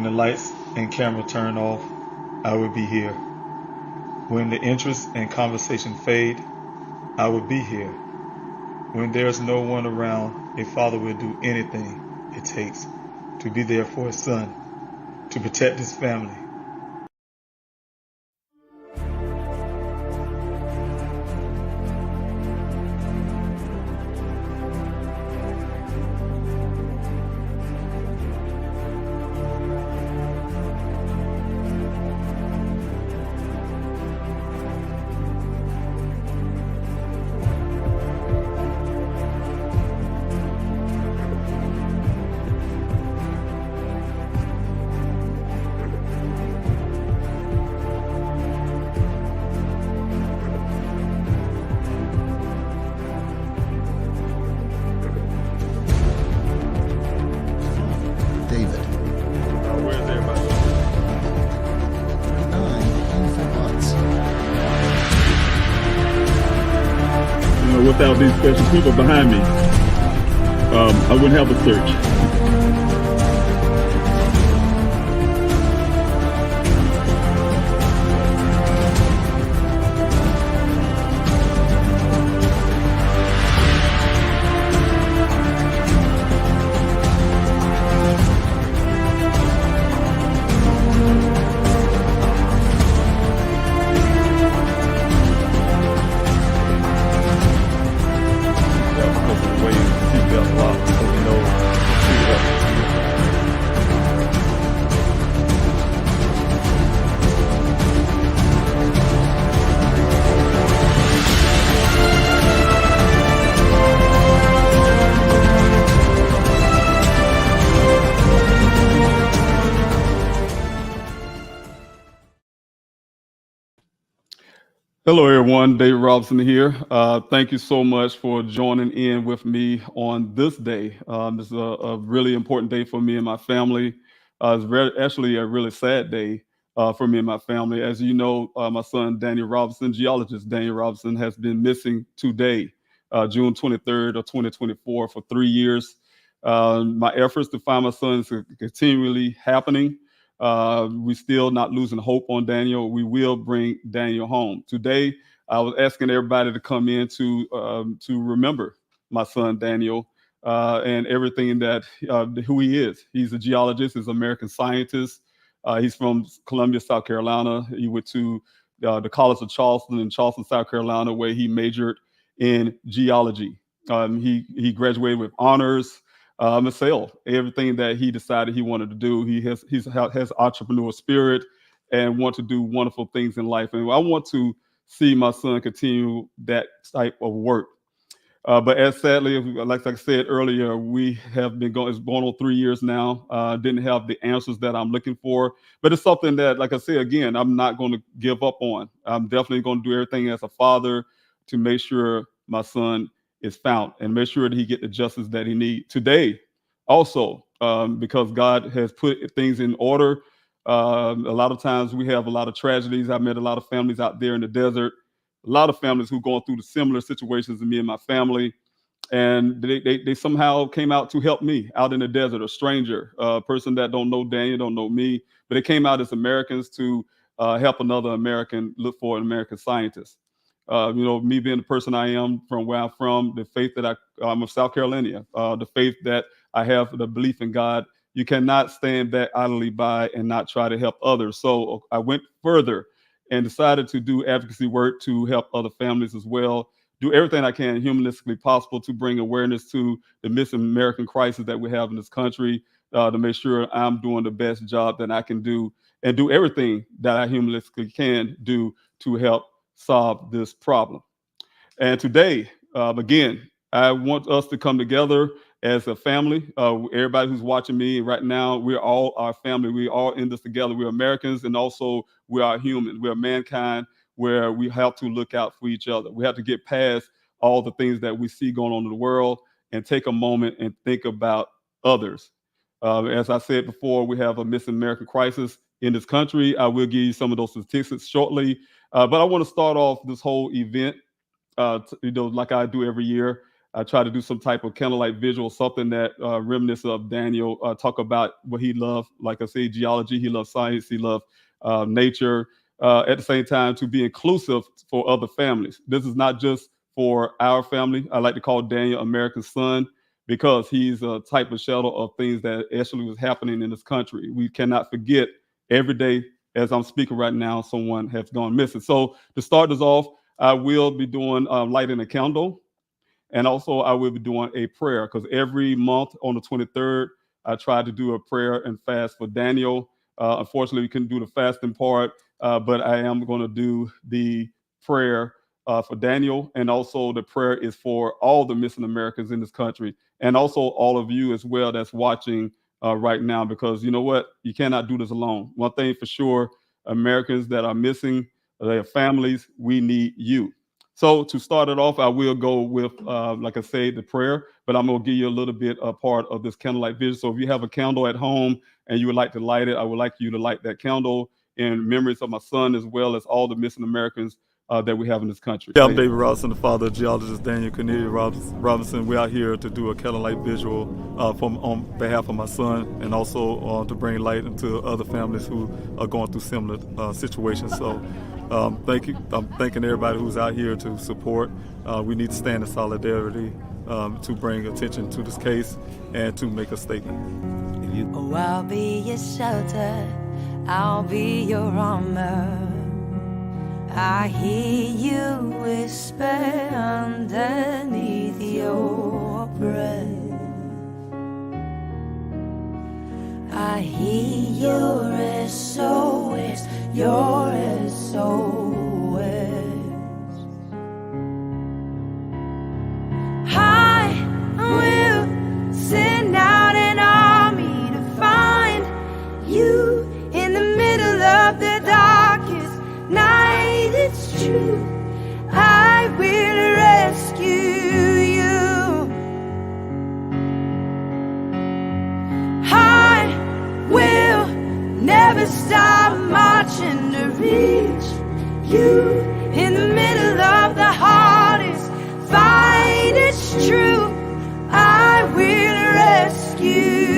the lights and camera turn off, I will be here. When the interest and conversation fade, I will be here. When there's no one around, a father will do anything it takes to be there for his son, to protect his family. David. Where's everybody? 9 painful months. Without these special people behind me, I wouldn't have a search. Hello, everyone. David Robinson here. Thank you so much for joining in with me on this day. This is a really important day for me and my family. It's actually a really sad day for me and my family. As you know, my son, Daniel Robinson, geologist Daniel Robinson, has been missing today, June 23rd of 2024, for 3 years. My efforts to find my son is continually happening. We still not losing hope on Daniel. We will bring Daniel home. Today, I was asking everybody to come in to remember my son Daniel and everything that who he is. He's a geologist. He's an American scientist. He's from Columbia, South Carolina. He went to the College of Charleston in Charleston, South Carolina, where he majored in geology. He graduated with honors. Excel everything that he decided he wanted to do. He has entrepreneurial spirit and want to do wonderful things in life. And I want to see my son continue that type of work. But as sadly, like I said earlier, we have been going. It's going on 3 years now. Didn't have the answers that I'm looking for. But it's something that, like I said again, I'm not going to give up on. I'm definitely going to do everything as a father to make sure my son is found and make sure that he get the justice that he needs today. Also, because God has put things in order. A lot of times we have a lot of tragedies. I met a lot of families out there in the desert. A lot of families who going through the similar situations as me and my family, and they somehow came out to help me out in the desert. A stranger, a person that don't know Daniel, don't know me, but they came out as Americans to help another American look for an American scientist. Me being the person I am from where I'm from, the faith that I'm a South Carolinian, the faith that I have, the belief in God. You cannot stand back idly by and not try to help others. So I went further and decided to do advocacy work to help other families as well. Do everything I can humanistically possible to bring awareness to the Missing American Crisis that we have in this country, to make sure I'm doing the best job that I can do and do everything that I humanistically can do to help solve this problem. And today, again, I want us to come together as a family. Everybody who's watching me right now, we're all our family. We're all in this together. We're Americans, and also we are humans. We're mankind, where we have to look out for each other. We have to get past all the things that we see going on in the world and take a moment and think about others. As I said before, we have a Missing American Crisis in this country. I will give you some of those statistics shortly. But I want to start off this whole event, like I do every year, I try to do some type of candlelight visual, something that reminiscent of Daniel, talk about what he loved. Like I say, geology, he loved science, he loved nature. At the same time, to be inclusive for other families. This is not just for our family. I like to call Daniel American son because he's a type of shadow of things that actually was happening in this country. We cannot forget every day, as I'm speaking right now, someone has gone missing. So to start this off, I will be doing lighting a candle. And also, I will be doing a prayer because every month on the 23rd, I try to do a prayer and fast for Daniel. Unfortunately, we couldn't do the fasting part, but I am going to do the prayer for Daniel. And also, the prayer is for all the missing Americans in this country and also all of you as well that's watching right now, because you know what? You cannot do this alone. One thing for sure, Americans that are missing, their families, we need you. So to start it off, I will go with, like I say, the prayer, but I'm going to give you a little bit a part of this candlelight vision. So if you have a candle at home and you would like to light it, I would like you to light that candle in memories of my son, as well as all the missing Americans that we have in this country. Yeah, I'm David Robinson, the father of Geologist Daniel Robinson. We're out here to do a candlelight visual on behalf of my son, and also to bring light into other families who are going through similar situations. So thank you. I'm thanking everybody who's out here to support. We need to stand in solidarity to bring attention to this case and to make a statement. Oh, I'll be your shelter, I'll be your armor. I hear you whisper underneath your breath. I hear your SOS, your SOS. I will send out an army to find you in the middle of the darkest night. It's true, I will rescue you. I will never stop marching to reach you in the middle of the hardest fight. It's true, I will rescue you.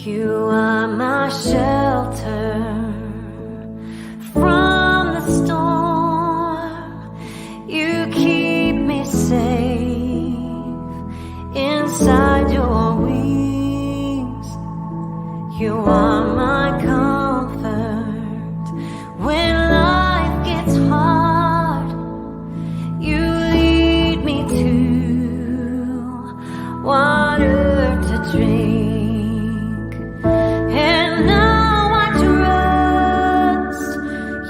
You are my shelter from the storm. You keep me safe inside your wings. You are my comfort when life gets hard. You lead me to water to drink.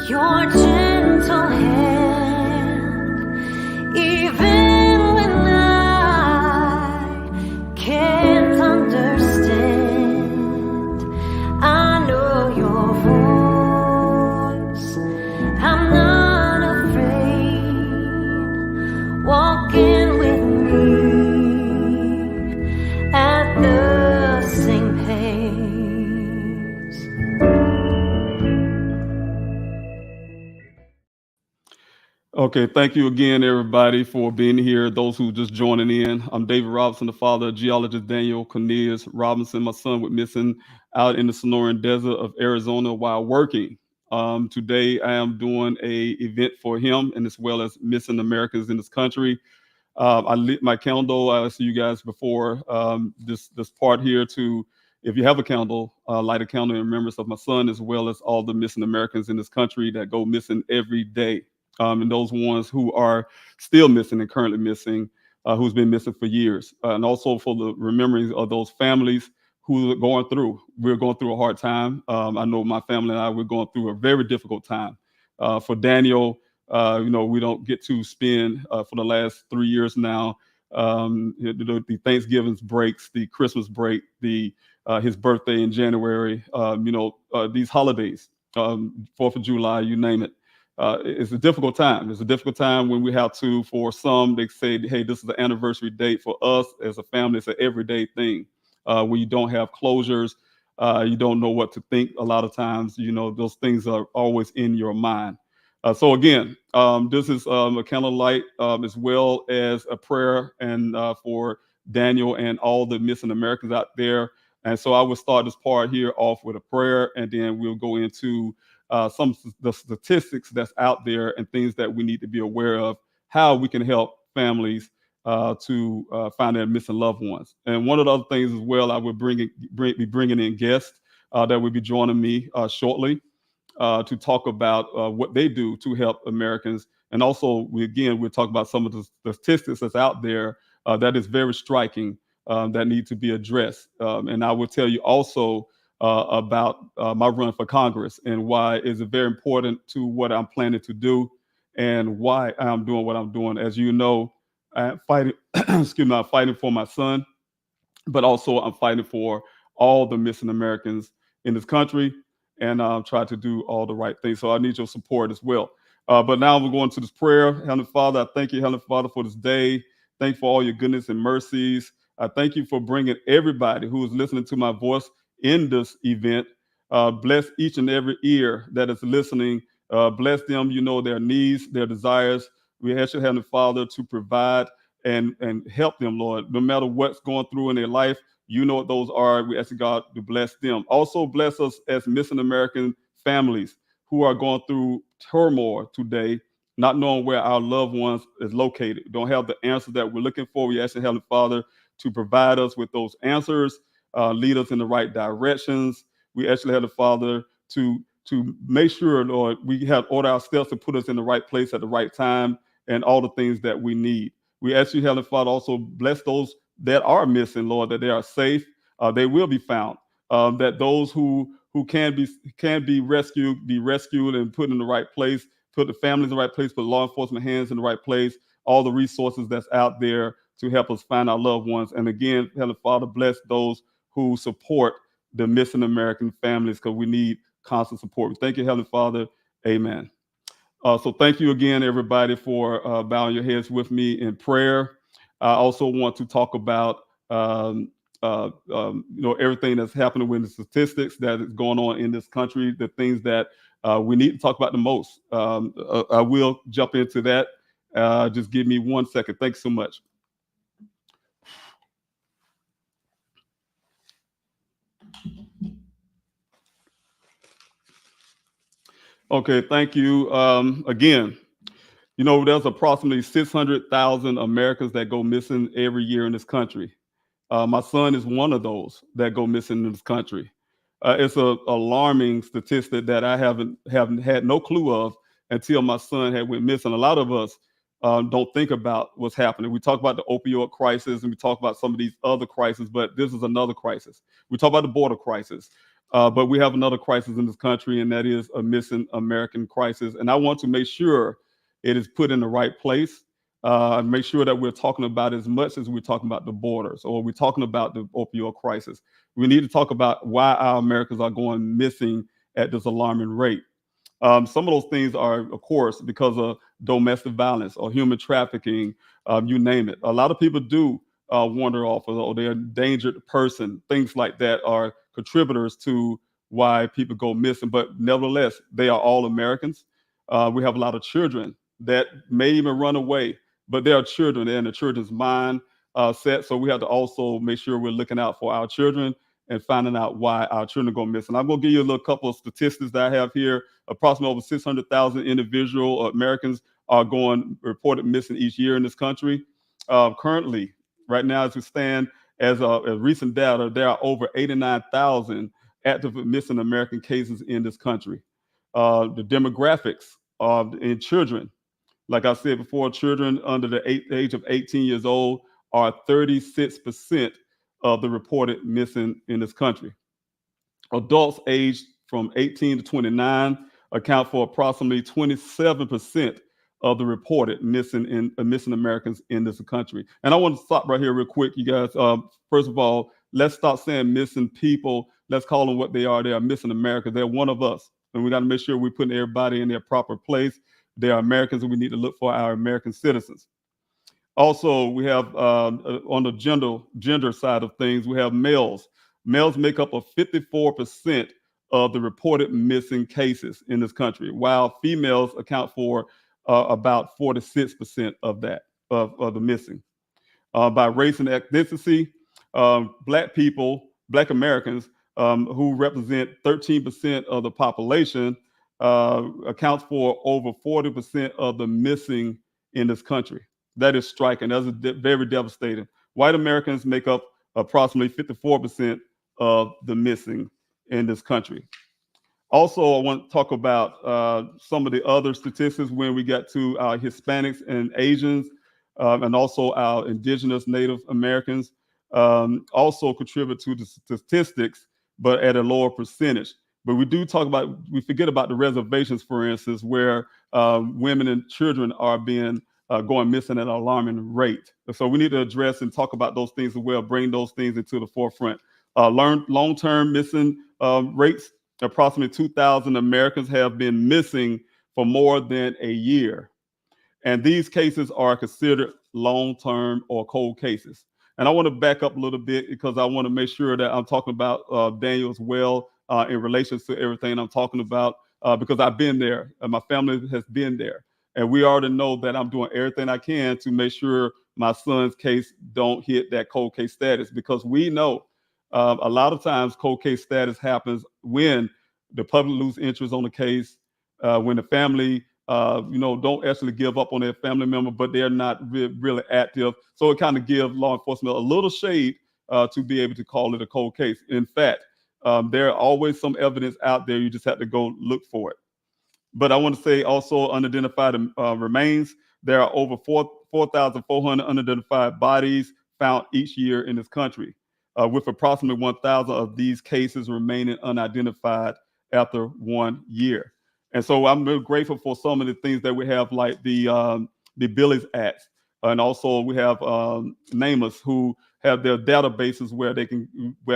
Your gentle hand, even when I can't understand, I know your voice. I'm not afraid, walking with me at the same pace. Okay, thank you again, everybody, for being here. Those who just joining in, I'm David Robinson, the father of Geologist Daniel Robinson. My son went missing out in the Sonoran Desert of Arizona while working. Today, I am doing a event for him and as well as missing Americans in this country. I lit my candle. I see you guys before this part here to, if you have a candle, light a candle in remembrance of my son, as well as all the missing Americans in this country that go missing every day. And those ones who are still missing and currently missing, who's been missing for years. And also for the remembering of those families who are going through. We're going through a hard time. I know my family and I, we're going through a very difficult time. For Daniel, we don't get to spend for the last 3 years now, the Thanksgiving breaks, the Christmas break, his birthday in January, these holidays, 4th of July, you name it. It's a difficult time. It's a difficult time when we have to, for some, they say, hey, this is the anniversary date. For us as a family, it's an everyday thing. When you don't have closures, you don't know what to think a lot of times. Those things are always in your mind. So again, this is a candlelight as well as a prayer and for Daniel and all the missing Americans out there. And so I will start this part here off with a prayer, and then we'll go into some of the statistics that's out there and things that we need to be aware of, how we can help families to find their missing loved ones. And one of the other things as well, I will be bringing in guests that will be joining me shortly to talk about what they do to help Americans. And also, we'll talk about some of the statistics that's out there that is very striking that need to be addressed. And I will tell you also about my run for Congress and why it's very important to what I'm planning to do and why I'm doing what I'm doing. As you know, I'm fighting, I'm fighting for my son, but also I'm fighting for all the missing Americans in this country, and try to do all the right things. So I need your support as well. But now we're going to this prayer. Heavenly Father, I thank you, Heavenly Father, for this day. Thank you for all your goodness and mercies. I thank you for bringing everybody who is listening to my voice in this event. Bless each and every ear that is listening. Bless them, their needs, their desires. We ask you, Heavenly Father, to provide and help them, Lord, no matter what's going through in their life. You know what those are. We ask God to bless them. Also bless us as missing American families who are going through turmoil today, not knowing where our loved ones is located. Don't have the answers that we're looking for. We ask the Heavenly Father to provide us with those answers, lead us in the right directions. We ask the Heavenly Father to make sure, Lord, we have order our steps to put us in the right place at the right time and all the things that we need. We ask you, Heavenly Father, also bless those that are missing, Lord, that they are safe, they will be found, that those who can be rescued and put in the right place, put the families in the right place, put law enforcement hands in the right place, all the resources that's out there to help us find our loved ones. And again, Heavenly Father, bless those who support the missing American families, because we need constant support. Thank you, Heavenly Father. Amen. So thank you again, everybody, for bowing your heads with me in prayer. I also want to talk about everything that's happening with the statistics that is going on in this country, the things that we need to talk about the most. I will jump into that. Just give me 1 second. Thanks so much. Okay, thank you. Again, there's approximately 600,000 Americans that go missing every year in this country. My son is one of those that go missing in this country. It's an alarming statistic that I haven't had no clue of until my son had went missing. A lot of us don't think about what's happening. We talk about the opioid crisis and we talk about some of these other crises, but this is another crisis. We talk about the border crisis, but we have another crisis in this country, and that is a missing American crisis. And I want to make sure it is put in the right place. Make sure that we're talking about as much as we're talking about the borders or we're talking about the opioid crisis. We need to talk about why our Americans are going missing at this alarming rate. Some of those things are, of course, because of domestic violence or human trafficking, you name it. A lot of people do wander off, or they're an endangered person. Things like that are contributors to why people go missing. But nevertheless, they are all Americans. We have a lot of children that may even run away, but they are children. They're in the children's mind set. So we have to also make sure we're looking out for our children and finding out why our children go missing. I'm going to give you a little couple of statistics that I have here. Approximately over 600,000 individual Americans are going reported missing each year in this country. Currently, right now, as we stand, as recent data, there are over 89,000 active missing American cases in this country. The demographics in children, like I said before, children under the age of 18 years old are 36% of the reported missing in this country. Adults aged from 18 to 29 account for approximately 27% of the reported missing Americans in this country. And I want to stop right here real quick, you guys. First of all, let's stop saying missing people. Let's call them what they are. They are missing Americans. They're one of us. And we got to make sure we're putting everybody in their proper place. They are Americans, and we need to look for our American citizens. Also, we have on the gender side of things, we have males. Males make up of 54% of the reported missing cases in this country, while females account for about 46% of that, of the missing. By race and ethnicity, Black Americans, who represent 13% of the population, accounts for over 40% of the missing in this country. That is striking. That's very devastating. White Americans make up approximately 54% of the missing in this country. Also, I want to talk about some of the other statistics when we get to our Hispanics and Asians, and also our indigenous Native Americans, also contribute to the statistics, but at a lower percentage. But we forget about the reservations, for instance, where women and children are being going missing at an alarming rate. So we need to address and talk about those things as well, bring those things into the forefront. Long-term missing rates, approximately 2,000 Americans have been missing for more than a year. And these cases are considered long-term or cold cases. And I want to back up a little bit because I want to make sure that I'm talking about Daniel as well in relation to everything I'm talking about, because I've been there and my family has been there. And we already know that I'm doing everything I can to make sure my son's case don't hit that cold case status, because we know a lot of times cold case status happens when the public lose interest on the case, when the family don't actually give up on their family member, but they're not really active. So it kind of gives law enforcement a little shade to be able to call it a cold case. In fact, there are always some evidence out there. You just have to go look for it. But I want to say also unidentified remains. There are over 4,400 unidentified bodies found each year in this country, with approximately 1,000 of these cases remaining unidentified after 1 year. And so I'm really grateful for some of the things that we have, like the Billy's Act. And also we have NamUs, who have their databases where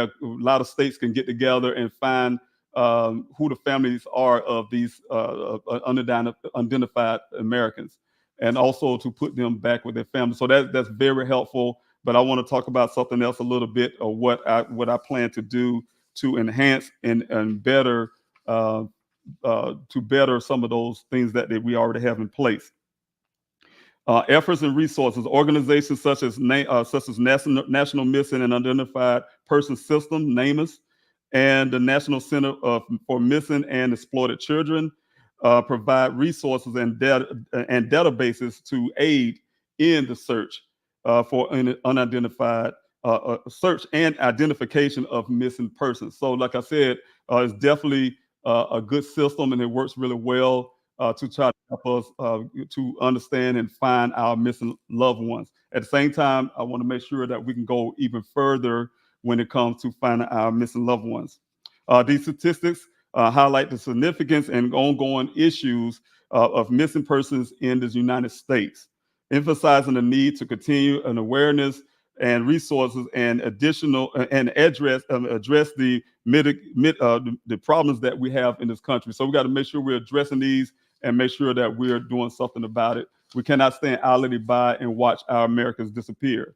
a lot of states can get together and find who the families are of these unidentified Americans, and also to put them back with their families. So that's very helpful. But I want to talk about something else a little bit, of what I plan to do to enhance and better to better some of those things that we already have in place. Efforts and resources. Organizations such as National Missing and Unidentified Persons System, NamUs, and the National Center for Missing and Exploited Children provide resources and databases to aid in the search for unidentified search and identification of missing persons. So, like I said, it's definitely a good system, and it works really well to try to help us to understand and find our missing loved ones. At the same time, I want to make sure that we can go even further when it comes to finding our missing loved ones. These statistics highlight the significance and ongoing issues of missing persons in the United States, emphasizing the need to continue an awareness and resources and additional and address the problems that we have in this country. So we got to make sure we're addressing these and make sure that we're doing something about it. We cannot stand idly by and watch our Americans disappear.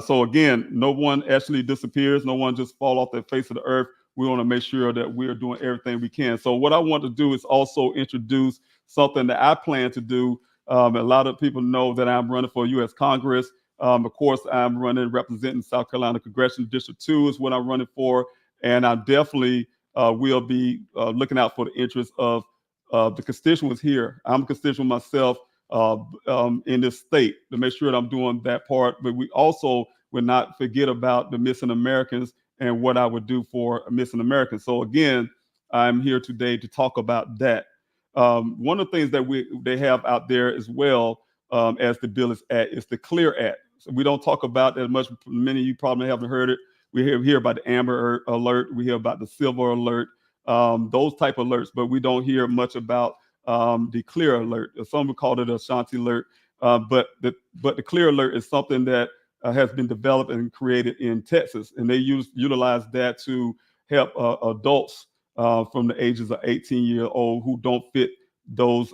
So again, no one actually disappears. No one just fall off the face of the earth. We want to make sure that we're doing everything we can. So what I want to do is also introduce something that I plan to do. A lot of people know that I'm running for U.S. Congress. Of course, I'm representing South Carolina Congressional District 2 is what I'm running for. And I definitely will be looking out for the interests of the constituents here. I'm a constituent myself in this state, to make sure that I'm doing that part. But we also would not forget about the missing Americans and what I would do for missing Americans. So again, I'm here today to talk about that. One of the things that they have out there as well as the Bill is at is the Clear Act. So we don't talk about that much. Many of you probably haven't heard it. We hear about the Amber Alert. We hear about the Silver Alert. those type of alerts, but we don't hear much about the clear alert. Some would call it a Ashanti alert, but the clear alert is something that has been developed and created in Texas, and they utilize that to help adults from the ages of 18-year-old who don't fit those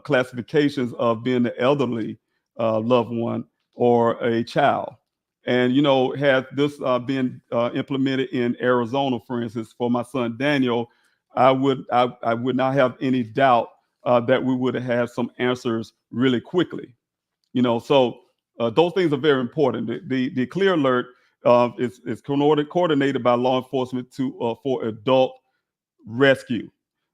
classifications of being the elderly loved one or a child. And had this been implemented in Arizona, for instance, for my son Daniel, I would not have any doubt that we would have had some answers really quickly. So those things are very important. The clear alert is coordinated by law enforcement for adult rescue.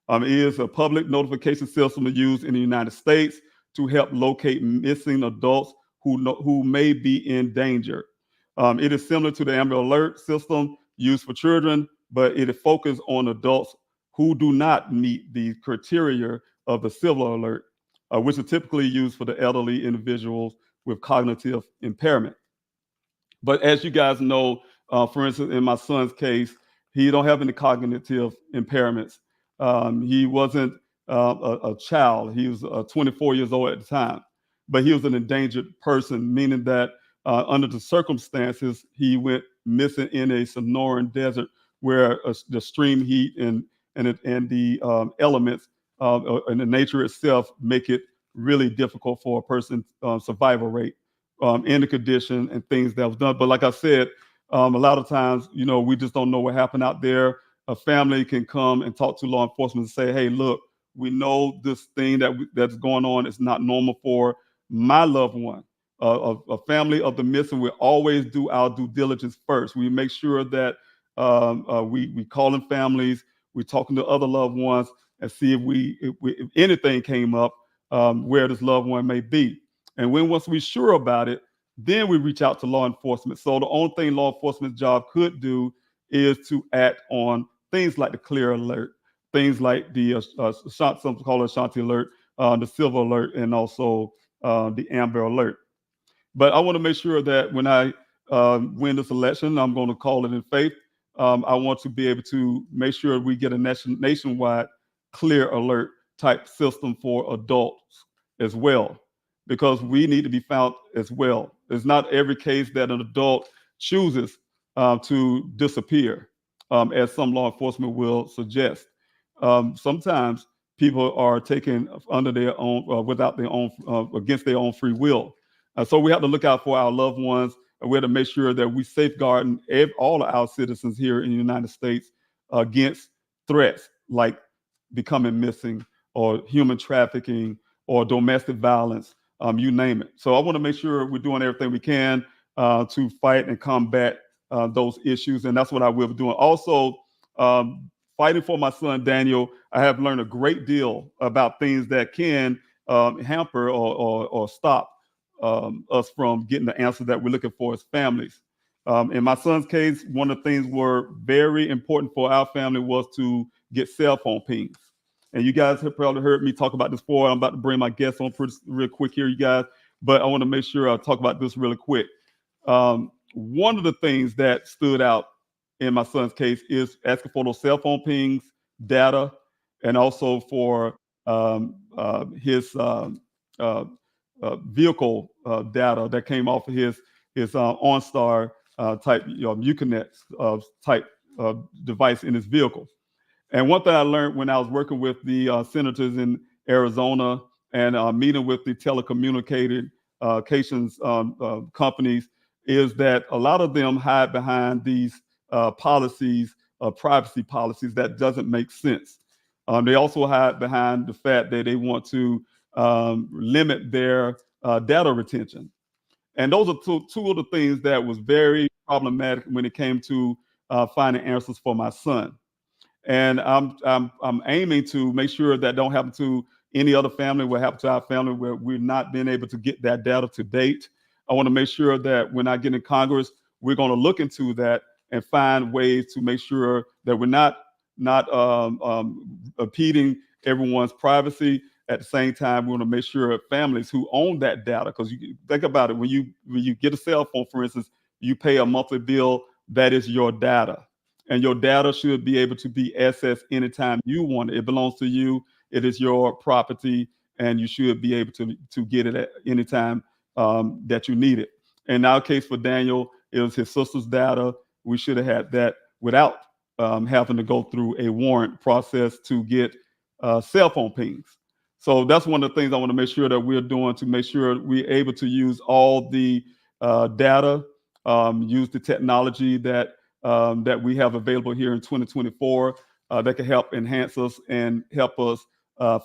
It is a public notification system used in the United States to help locate missing adults who may be in danger. It is similar to the Amber Alert system used for children, but it is focused on adults who do not meet the criteria of the Silver Alert, which are typically used for the elderly individuals with cognitive impairment. But as you guys know, for instance, in my son's case, he don't have any cognitive impairments. He wasn't a child. He was 24 years old at the time, but he was an endangered person, meaning that under the circumstances, he went missing in a Sonoran desert where the extreme heat and the elements and the nature itself make it really difficult for a person's survival rate in the condition and things that was done. But like I said, a lot of times, we just don't know what happened out there. A family can come and talk to law enforcement and say, hey, look, we know this thing that's going on is not normal for my loved one. A family of the missing, we always do our due diligence first. We make sure that we call in families, we're talking to other loved ones and see if anything came up where this loved one may be. And once we're sure about it, then we reach out to law enforcement. So the only thing law enforcement's job could do is to act on things like the clear alert, things like the some call it Ashanti alert, the silver alert, and also the amber alert. But I want to make sure that when I win this election, I'm going to call it in faith. I want to be able to make sure we get a nationwide clear alert type system for adults as well, because we need to be found as well. It's not every case that an adult chooses to disappear, as some law enforcement will suggest. Sometimes people are taken under their own, without their own, against their own free will. So we have to look out for our loved ones. And we have to make sure that we safeguard all of our citizens here in the United States against threats like becoming missing or human trafficking or domestic violence, you name it. So I want to make sure we're doing everything we can to fight and combat those issues. And that's what I will be doing. Also, fighting for my son, Daniel, I have learned a great deal about things that can hamper or stop us from getting the answer that we're looking for as families. In my son's case, one of the things were very important for our family was to get cell phone pings. And you guys have probably heard me talk about this before. I'm about to bring my guests on real quick here, you guys, but I want to make sure I talk about this really quick. One of the things that stood out in my son's case is asking for those cell phone pings, data, and also for his vehicle data that came off of his OnStar type Uconnect type device in his vehicle. And one thing I learned when I was working with the senators in Arizona and meeting with the telecommunications companies is that a lot of them hide behind these policies, privacy policies that doesn't make sense. They also hide behind the fact that they want to limit their data retention. And those are two of the things that was very problematic when it came to finding answers for my son. And I'm aiming to make sure that don't happen to any other family, what happened to our family where we've not been able to get that data to date. I want to make sure that when I get in Congress, we're going to look into that and find ways to make sure that we're not impeding everyone's privacy. At the same time, we want to make sure families who own that data, because you think about it, when you get a cell phone, for instance, you pay a monthly bill, that is your data. and your data should be able to be accessed anytime you want it. It belongs to you. It is your property, and you should be able to get it at any time that you need it. In our case for Daniel, it was his sister's data. We should have had that without having to go through a warrant process to get cell phone pings. So that's one of the things I want to make sure that we're doing to make sure we're able to use all the data, use the technology that we have available here in 2024 that can help enhance us and help us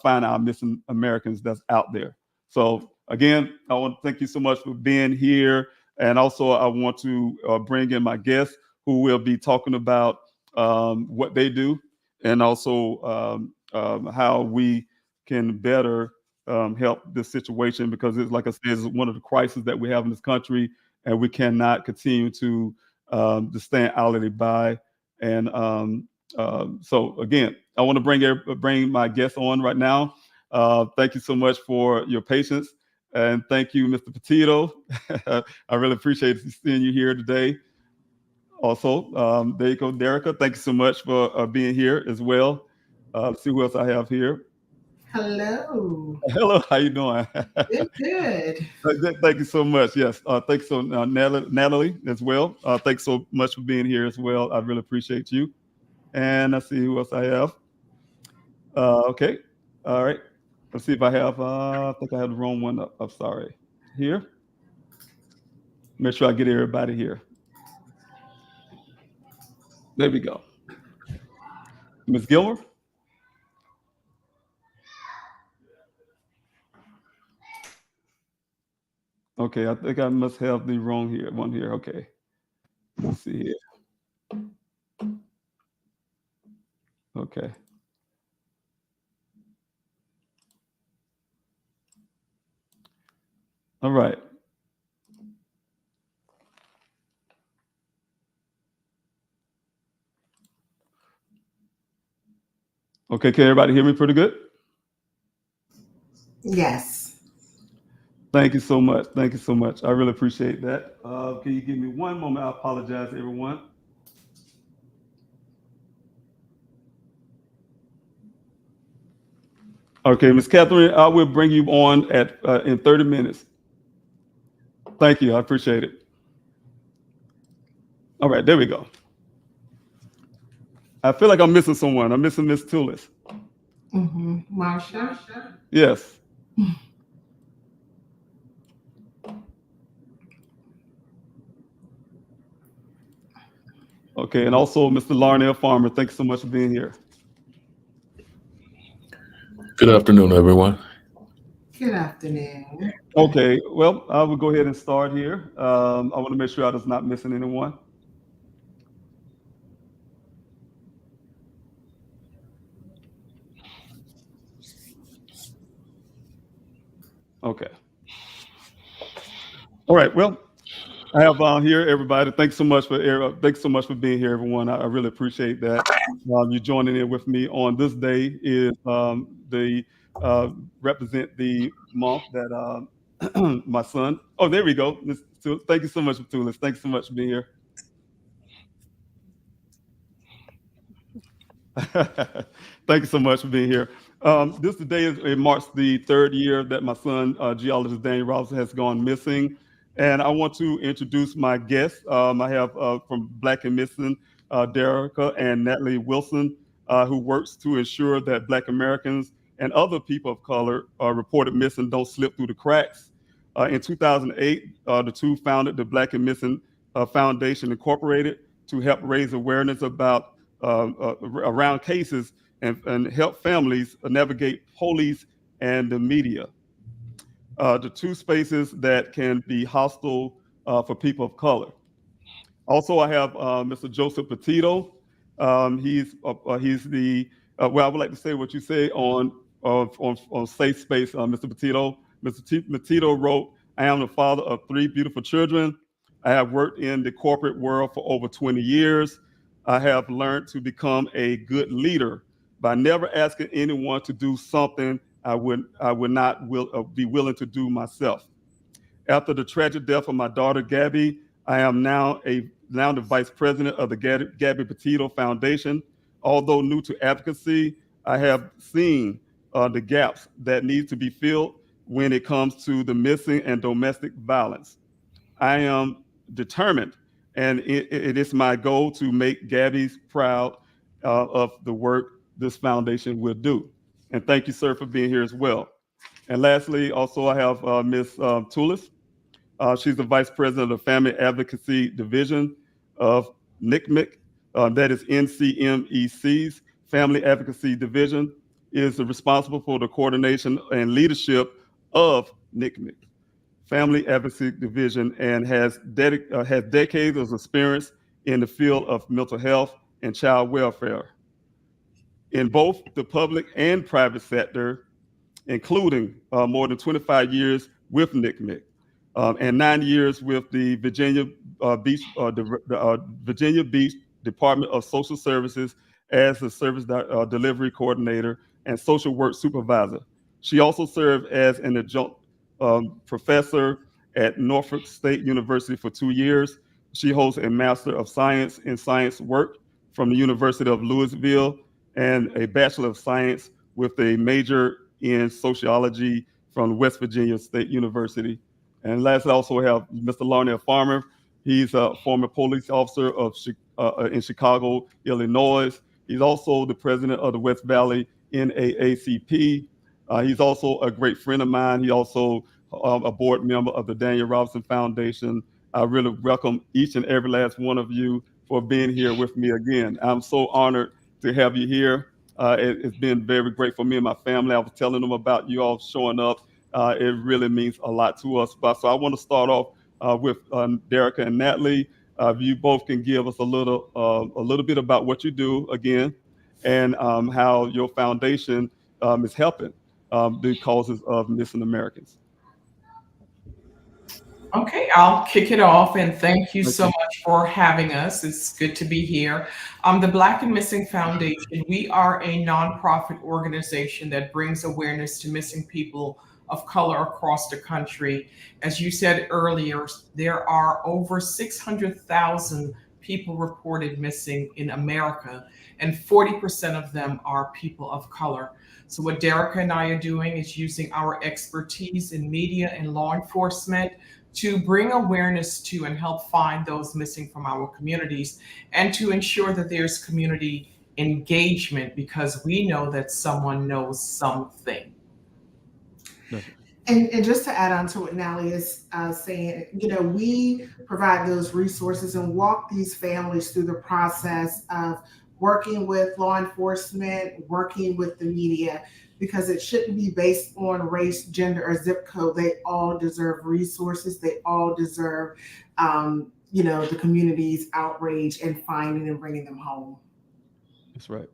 find our missing Americans that's out there. So again, I want to thank you so much for being here. And also I want to bring in my guests who will be talking about what they do and also how we can better help this situation, because it's, like I said, it's one of the crises that we have in this country, and we cannot continue to stand idly by. And so again, I want to bring my guests on right now. Thank you so much for your patience, and thank you, Mr. Petito. I really appreciate seeing you here today. Also, there you go, Derica. Thank you so much for being here as well. Let's see who else I have here. Hello. Hello, how you doing? Good. Thank you so much. Yes, thanks so Natalie as well. Thanks so much for being here as well. I really appreciate you. And let's see who else I have. Okay, all right. Let's see if I have. I think I have the wrong one up. I'm sorry. Here. Make sure I get everybody here. There we go. Ms. Gilmore. Okay, I think I must have the wrong one here. Okay, let's see here. Okay. All right. Okay, can everybody hear me pretty good? Yes. Thank you so much. Thank you so much. I really appreciate that. Can you give me one moment? I apologize, everyone. Okay, Ms. Catherine, I will bring you on in 30 minutes. Thank you. I appreciate it. All right, there we go. I feel like I'm missing someone. I'm missing Miss Tullis. Marsha? Yes. Okay, and also Mr. Larnell Farmer, thanks so much for being here. Good afternoon, everyone. Good afternoon. Okay, well, I will go ahead and start here. I want to make sure I was not missing anyone. Okay. All right. Well, I have here everybody. Thanks so much for being here, everyone. I really appreciate that. You joining in with me on this day is represent the month that my son. Oh, there we go. Thank you so much, Tulis. Thanks so much for being here. Thank you so much for being here. This today it marks the 3rd year that my son, Geologist Daniel Robinson, has gone missing. And I want to introduce my guests. I have from Black and Missing, Derica and Natalie Wilson, who works to ensure that Black Americans and other people of color reported missing don't slip through the cracks. In 2008, the two founded the Black and Missing Foundation Incorporated to help raise awareness about around cases and help families navigate police and the media. The two spaces that can be hostile for people of color. Also, I have Mr. Joseph Petito. He's the well, I would like to say what you say on Safe Space, Mr. Petito. Mr. Petito wrote, "I am the father of 3 beautiful children. I have worked in the corporate world for over 20 years. I have learned to become a good leader by never asking anyone to do something I would not be willing to do myself. After the tragic death of my daughter Gabby, I am now now the vice president of the Gabby Petito Foundation. Although new to advocacy, I have seen the gaps that need to be filled when it comes to the missing and domestic violence. I am determined, and it is my goal to make Gabby's proud of the work this foundation will do. And thank you, sir, for being here as well. And lastly, also I have Ms. Toulis. She's the vice president of the Family Advocacy Division of NCMEC. That is NCMEC's Family Advocacy Division is responsible for the coordination and leadership of NCMEC. Family Advocacy Division, and has decades of experience in the field of mental health and child welfare in both the public and private sector, including more than 25 years with NCMEC and 9 years with the Virginia Beach Department of Social Services as the service delivery coordinator and social work supervisor. She also served as an adjunct professor at Norfolk State University for 2 years. She holds a Master of Science in Science Work from the University of Louisville and a Bachelor of Science with a major in sociology from West Virginia State University. And lastly, I also have Mr. Larnell Farmer. He's a former police officer in Chicago, Illinois. He's also the president of the West Valley NAACP. He's also a great friend of mine. He also a board member of the Daniel Robinson Foundation. I really welcome each and every last one of you for being here with me again. I'm so honored to have you here. It's been very great for me and my family. I was telling them about you all showing up. It really means a lot to us. So I want to start off with Derica and Natalie. If you both can give us a little bit about what you do again, and how your foundation is helping the causes of missing Americans. Okay, I'll kick it off, and thank you so much for having us. It's good to be here. The Black and Missing Foundation, we are a nonprofit organization that brings awareness to missing people of color across the country. As you said earlier, there are over 600,000 people reported missing in America, and 40% of them are people of color. So what Derica and I are doing is using our expertise in media and law enforcement to bring awareness to and help find those missing from our communities, and to ensure that there's community engagement, because we know that someone knows something. And just to add on to what Natalie is saying, we provide those resources and walk these families through the process of working with law enforcement, working with the media, because it shouldn't be based on race, gender, or zip code. They all deserve resources. They all deserve, the community's outrage and finding and bringing them home. That's right.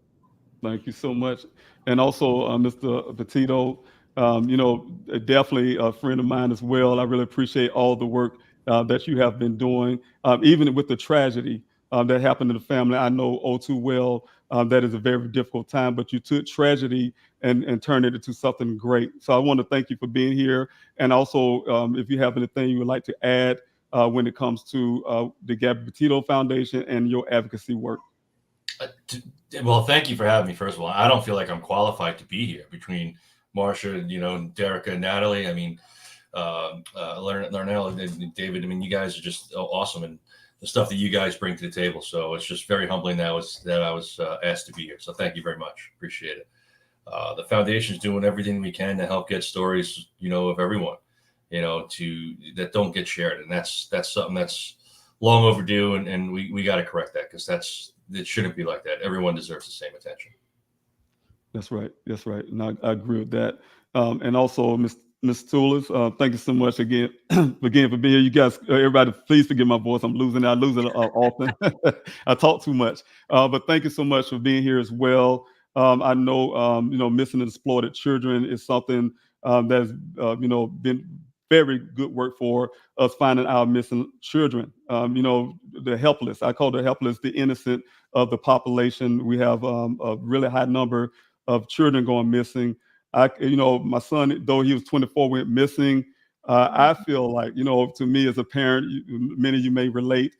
Thank you so much. And also, Mr. Petito, definitely a friend of mine as well. I really appreciate all the work that you have been doing, even with the tragedy that happened in the family. I know all too well that is a very difficult time, but you took tragedy and turned it into something great. So I want to thank you for being here. And also, if you have anything you would like to add when it comes to the Gabby Petito Foundation and your advocacy work. Well, thank you for having me, first of all. I don't feel like I'm qualified to be here between Marsha, Derica and Natalie. I mean, Larnell and David. I mean, you guys are just awesome, and the stuff that you guys bring to the table. So it's just very humbling that I was asked to be here. So thank you very much. Appreciate it. The foundation is doing everything we can to help get stories, of everyone, that don't get shared, and that's something that's long overdue, and we got to correct that, because it shouldn't be like that. Everyone deserves the same attention. That's right. That's right. And I agree with that. And also, Ms. Toulis, thank you so much again for being here. You guys, everybody, please forgive my voice. I'm losing it. I lose it often. I talk too much. But thank you so much for being here as well. I know, missing and exploited children is something that's, been very good work for us, finding our missing children. The helpless. I call the helpless the innocent of the population. We have a really high number of children going missing. My son, though he was 24, went missing. I feel like, to me as a parent, many of you may relate.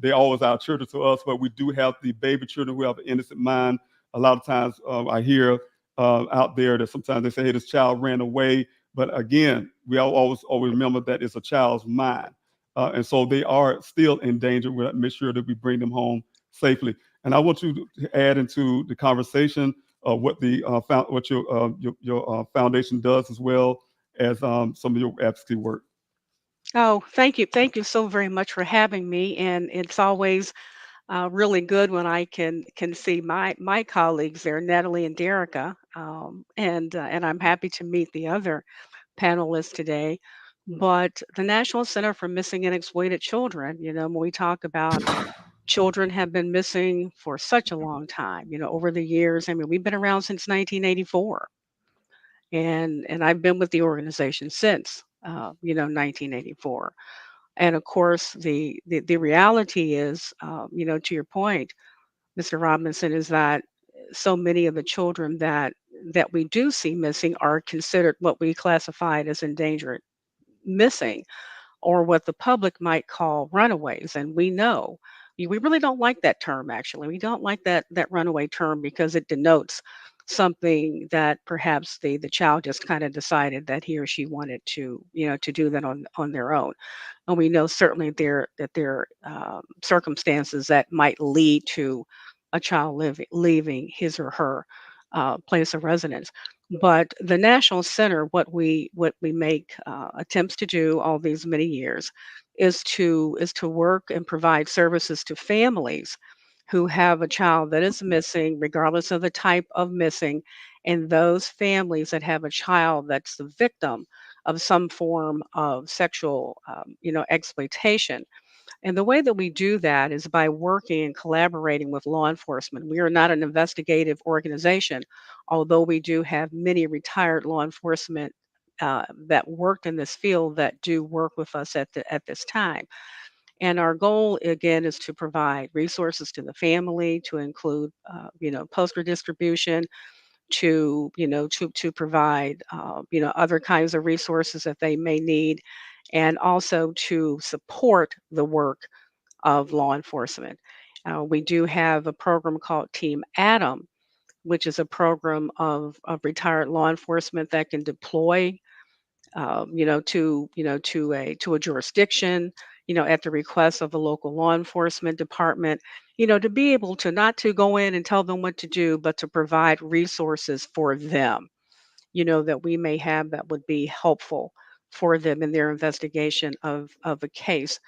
They always our children to us, but we do have the baby children who have an innocent mind. A lot of times I hear out there that sometimes they say, hey, this child ran away. But again, we always remember that it's a child's mind. And so they are still in danger. We make sure that we bring them home safely. And I want you to add into the conversation what your foundation does, as well as some of your advocacy work. Oh, thank you. Thank you so very much for having me. And it's always really good when I can see my colleagues there, Natalie and Derica, and I'm happy to meet the other panelists today. But the National Center for Missing and Exploited Children, when we talk about children have been missing for such a long time, over the years. I mean, we've been around since 1984, and I've been with the organization since 1984. And of course, the reality is, to your point, Mr. Robinson, is that so many of the children that we do see missing are considered what we classified as endangered missing, or what the public might call runaways. And we know we really don't like that term. Actually, we don't like that runaway term because it denotes something that perhaps the child just kind of decided that he or she wanted to do that on their own. And we know certainly there are circumstances that might lead to a child leaving his or her place of residence. But the National Center, what we make attempts to do all these many years, is to work and provide services to families who have a child that is missing, regardless of the type of missing, and those families that have a child that's the victim of some form of sexual, exploitation. And the way that we do that is by working and collaborating with law enforcement. We are not an investigative organization, although we do have many retired law enforcement that worked in this field that do work with us at this time. And our goal again is to provide resources to the family, to include, poster distribution, to provide, other kinds of resources that they may need, and also to support the work of law enforcement. We do have a program called Team Adam, which is a program of retired law enforcement that can deploy, to a jurisdiction, at the request of the local law enforcement department, to be able to not to go in and tell them what to do, but to provide resources for them, that we may have that would be helpful for them in their investigation of a case.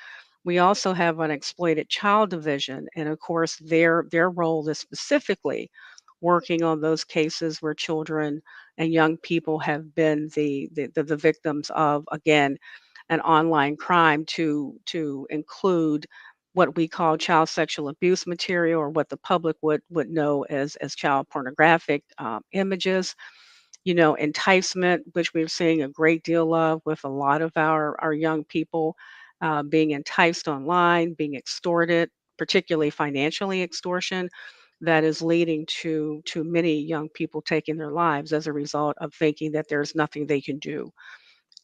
We also have an exploited child division, and of course, their role is specifically working on those cases where children and young people have been the victims of, again, an online crime, to include what we call child sexual abuse material, or what the public would know as child pornographic images, enticement, which we're seeing a great deal of with a lot of our young people being enticed online, being extorted, particularly financially extortion, that is leading to many young people taking their lives as a result of thinking that there's nothing they can do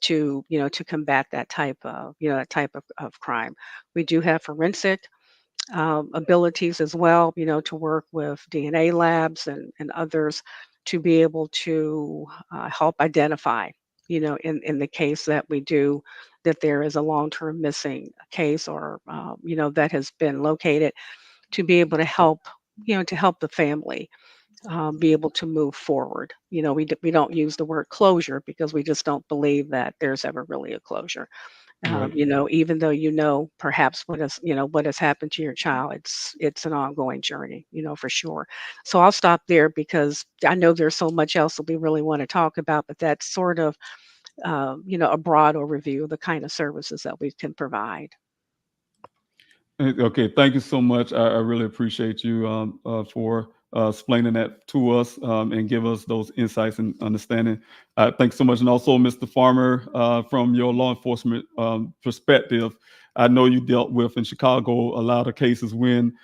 to combat that type of crime. We do have forensic abilities as well, to work with DNA labs and others to be able to help identify, in the case that we do, that there is a long-term missing case, or, that has been located, to be able to help the family be able to move forward. We don't use the word closure because we just don't believe that there's ever really a closure. Right. Even though perhaps what has happened to your child, it's an ongoing journey, for sure. So I'll stop there because I know there's so much else that we really want to talk about, but that's sort of a broad overview of the kind of services that we can provide. Okay, thank you so much. I really appreciate you for explaining that to us and give us those insights and understanding. Thanks so much. And also, Mr. Farmer, from your law enforcement perspective, I know you dealt with in Chicago a lot of cases when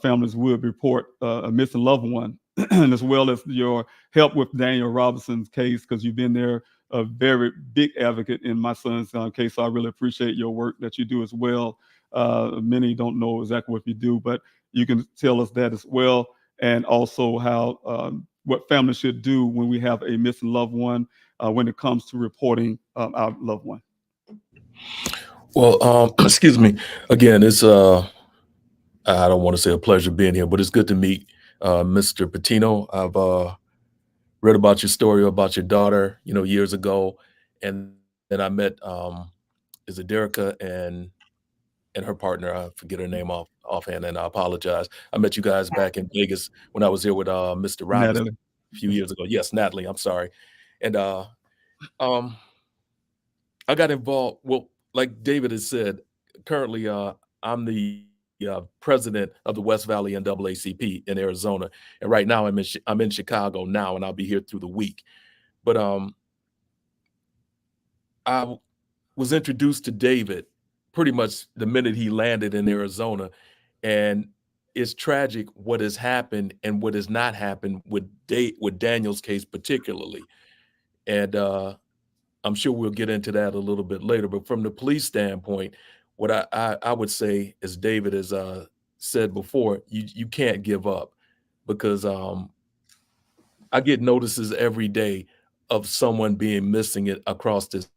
families would report a missing loved one, and as well as your help with Daniel Robinson's case, because you've been there, a very big advocate in my son's case. So I really appreciate your work that you do as well. Many don't know exactly what you do, but you can tell us that as well, and also how what families should do when we have a missing loved one when it comes to reporting our loved one. Well, excuse me. Again, it's I don't want to say a pleasure being here, but it's good to meet Mr. Patino. I've read about your story about your daughter, years ago, and then I met is it Derica and her partner. I forget her name offhand, and I apologize. I met you guys back in Vegas when I was here with Mr. Robinson Natalie. a few years ago. Yes, Natalie. I'm sorry, and um, I got involved. Well, like David has said, currently I'm the president of the West Valley NAACP in Arizona, and right now I'm in Chicago now, and I'll be here through the week. But I was introduced to David pretty much the minute he landed in Arizona, and it's tragic what has happened and what has not happened with Daniel's case particularly, and I'm sure we'll get into that a little bit later. But from the police standpoint, what I would say, as David has said before, you can't give up, because I get notices every day of someone being missing it across this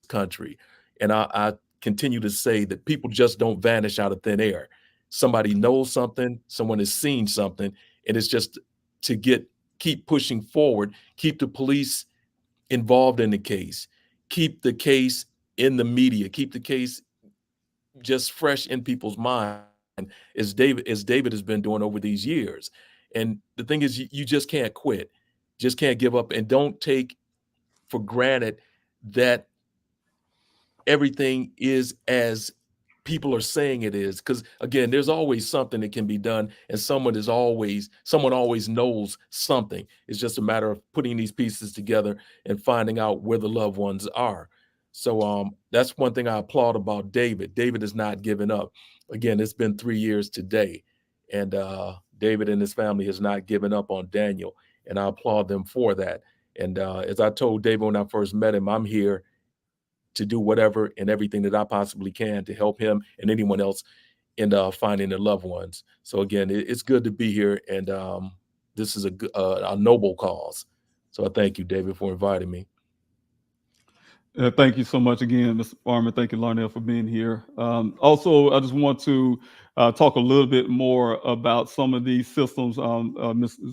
country. And I continue to say that people just don't vanish out of thin air. Somebody knows something, someone has seen something, and it's just to keep pushing forward, keep the police involved in the case, keep the case in the media, keep the case just fresh in people's mind, as David has been doing over these years. And the thing is, you just can't quit, just can't give up, and don't take for granted that everything is as people are saying it is, because again, there's always something that can be done, and someone always knows something. It's just a matter of putting these pieces together and finding out where the loved ones are. So that's one thing I applaud about David. David has not given up. Again, it's been 3 years today, and David and his family has not given up on Daniel, and I applaud them for that. And as I told David when I first met him, I'm here to do whatever and everything that I possibly can to help him and anyone else in finding their loved ones. So again, it's good to be here, and this is a noble cause. So I thank you, David, for inviting me. Thank you so much again, Mr. Farmer. Thank you, Larnell, for being here. Also, I just want to talk a little bit more about some of these systems.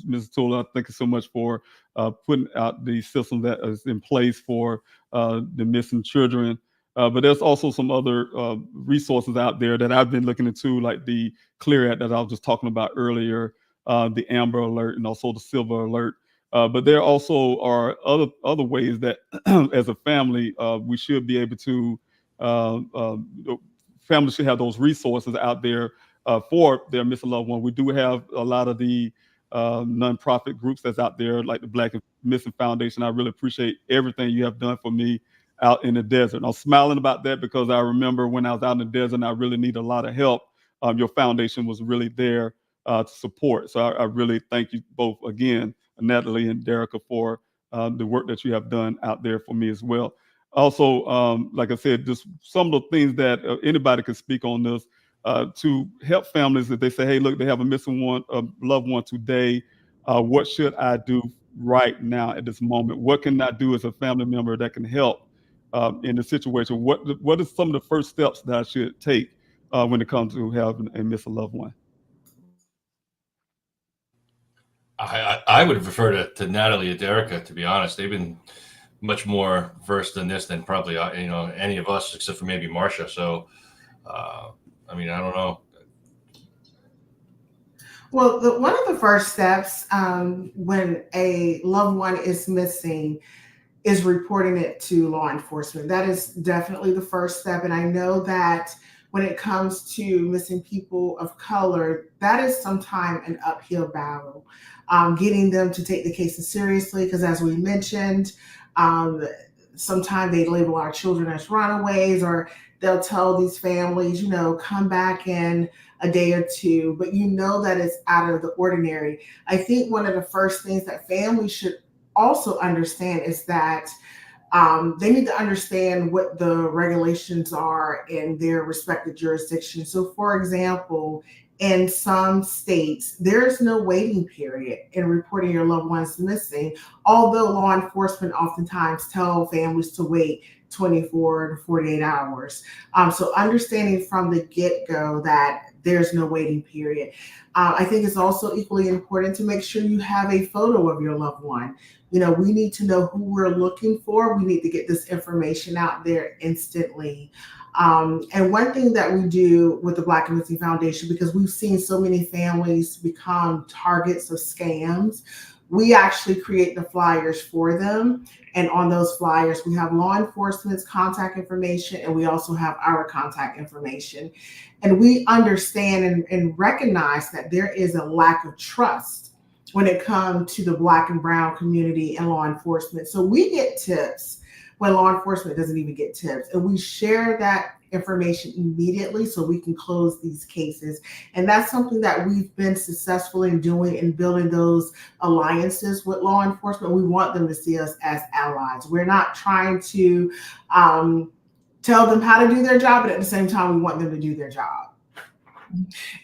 Ms. Tula, thank you so much for putting out the system that is in place for the missing children. But there's also some other resources out there that I've been looking into, like the Clear Act that I was just talking about earlier, the Amber Alert, and also the Silver Alert. But there also are other ways that, as a family, we should be able to. Families should have those resources out there for their missing loved one. We do have a lot of the nonprofit groups that's out there, like the Black and Missing Foundation. I really appreciate everything you have done for me out in the desert. And I'm smiling about that because I remember when I was out in the desert and I really needed a lot of help. Your foundation was really there to support. So I really thank you both again, Natalie and Derica, for the work that you have done out there for me as well. Also, like I said, just some of the things that anybody can speak on this to help families that they say, hey, look, they have a missing loved one today. What should I do right now at this moment? What can I do as a family member that can help in the situation? What is some of the first steps that I should take when it comes to having a missing loved one? I would refer to Natalie and Derica, to be honest. They've been much more versed in this than probably any of us, except for maybe Marcia. So, I mean, I don't know. Well, one of the first steps when a loved one is missing is reporting it to law enforcement. That is definitely the first step. And I know that when it comes to missing people of color, that is sometimes an uphill battle. Getting them to take the cases seriously, because as we mentioned, sometimes they label our children as runaways, or they'll tell these families, come back in a day or two, but that it's out of the ordinary. I think one of the first things that families should also understand is that They need to understand what the regulations are in their respective jurisdictions. So, for example, in some states, there is no waiting period in reporting your loved ones missing, although law enforcement oftentimes tell families to wait 24 to 48 hours. So understanding from the get-go that there's no waiting period. I think it's also equally important to make sure you have a photo of your loved one. You know, we need to know who we're looking for. We need to get this information out there instantly. And one thing that we do with the Black and Missing Foundation, because we've seen so many families become targets of scams, we actually create the flyers for them. And on those flyers, we have law enforcement's contact information, and we also have our contact information. And we understand and recognize that there is a lack of trust when it comes to the Black and Brown community and law enforcement. So we get tips when law enforcement doesn't even get tips, and we share that information immediately so we can close these cases. And that's something that we've been successful in doing, in building those alliances with law enforcement. We want them to see us as allies. We're not trying to tell them how to do their job, but at the same time, we want them to do their job.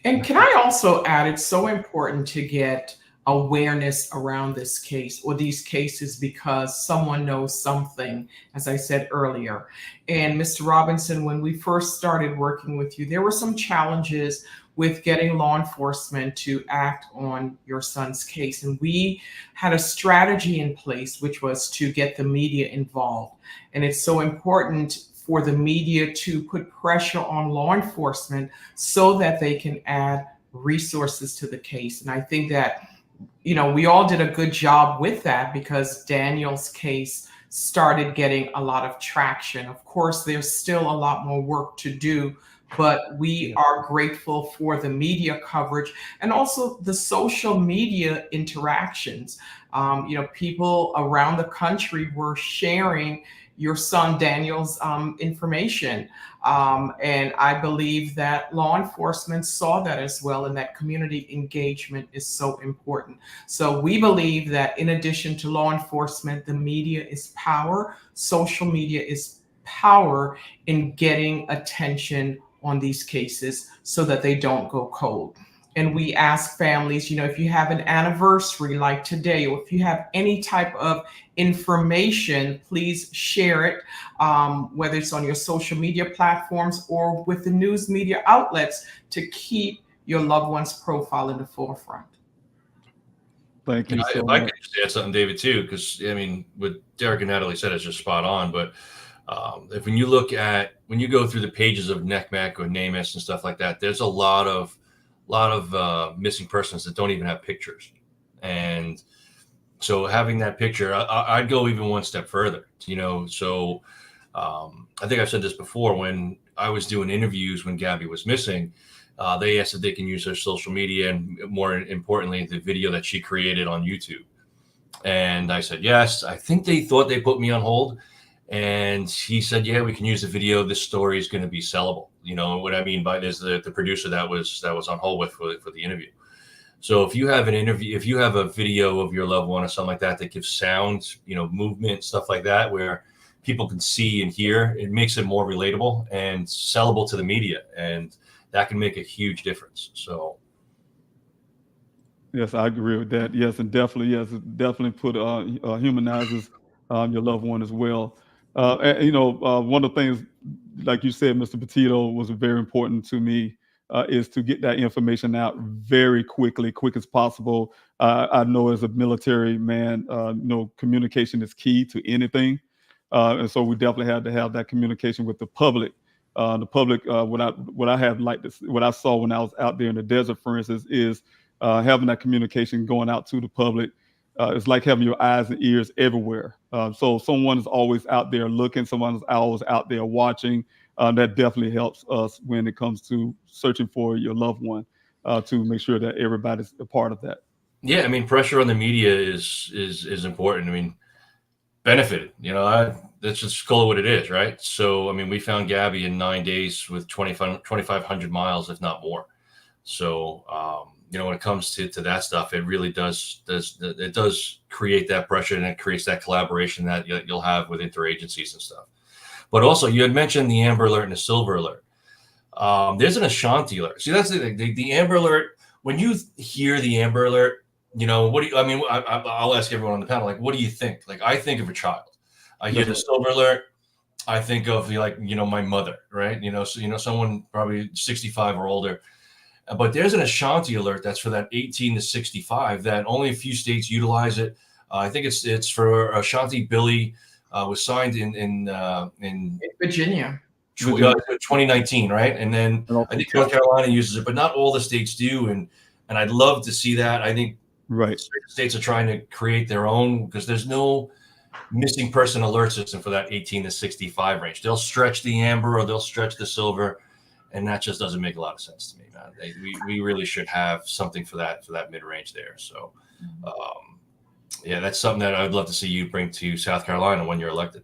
And can I also add, it's so important to get awareness around this case or these cases because someone knows something, as I said earlier. And Mr. Robinson, when we first started working with you, there were some challenges with getting law enforcement to act on your son's case. And we had a strategy in place, which was to get the media involved. And it's so important for the media to put pressure on law enforcement so that they can add resources to the case. And I think that, you know, we all did a good job with that because Daniel's case started getting a lot of traction. Of course, there's still a lot more work to do, but we are grateful for the media coverage and also the social media interactions. You know, people around the country were sharing your son Daniel's information. And I believe that law enforcement saw that as well, and that community engagement is so important. So we believe that in addition to law enforcement, the media is power, social media is power in getting attention on these cases so that they don't go cold. And we ask families, you know, if you have an anniversary like today, or if you have any type of information, please share it, whether it's on your social media platforms or with the news media outlets, to keep your loved one's profile in the forefront. Thank you so if much. I could just add something, David, too, because I mean, what Derek and Natalie said is just spot on. But if when you look at, when you go through the pages of NCMEC or NamUs and stuff like that, there's a lot of missing persons that don't even have pictures. And so having that picture, I'd go even one step further, you know. So I think I've said this before, when I was doing interviews when Gabby was missing, they asked if they can use their social media and, more importantly, the video that she created on YouTube. And I said, yes. I think they thought they put me on hold. And he said, yeah, we can use the video. This story is going to be sellable. You know what I mean by this, the producer that was on hold with for the interview. So if you have an interview, if you have a video of your loved one or something like that, that gives sound, you know, movement, stuff like that, where people can see and hear, it makes it more relatable and sellable to the media. And that can make a huge difference. So. Yes, I agree with that. Yes, and definitely, yes, it definitely humanizes your loved one as well. And, you know, one of the things, like you said, Mr. Petito, was very important to me, is to get that information out very quickly, quick as possible. I know as a military man, you know, communication is key to anything. And so we definitely had to have that communication with the public. What I have like this, what I saw when I was out there in the desert, for instance, is having that communication going out to the public. It's like having your eyes and ears everywhere. So someone is always out there looking, someone is always out there watching. That definitely helps us when it comes to searching for your loved one, to make sure that everybody's a part of that. Yeah, I mean, pressure on the media is important. I mean, benefited, you know, that's just call it what it is, right? So, I mean, we found Gabby in 9 days with 2,500 miles, if not more. So, when it comes to that stuff, it really does create that pressure, and it creates that collaboration that you'll have with interagencies and stuff. But also, you had mentioned the Amber Alert and the Silver Alert. There's an Ashanti Alert. See, that's the Amber Alert. When you hear the Amber Alert, what do you? I mean, I'll ask everyone on the panel, like, what do you think? Like, I think of a child. I hear the Silver Alert, I think of my mother, right? Someone probably 65 or older. But there's an Ashanti Alert that's for that 18 to 65 that only a few states utilize it. I think it's for Ashanti Billy. Was signed in Virginia. 2019, right? And then I think North Carolina uses it, but not all the states do. And I'd love to see that. I think states are trying to create their own, because there's no missing person alert system for that 18 to 65 range. They'll stretch the amber or they'll stretch the silver, and that just doesn't make a lot of sense to me, man. We really should have something for that mid-range there. So yeah, that's something that I'd love to see you bring to South Carolina when you're elected.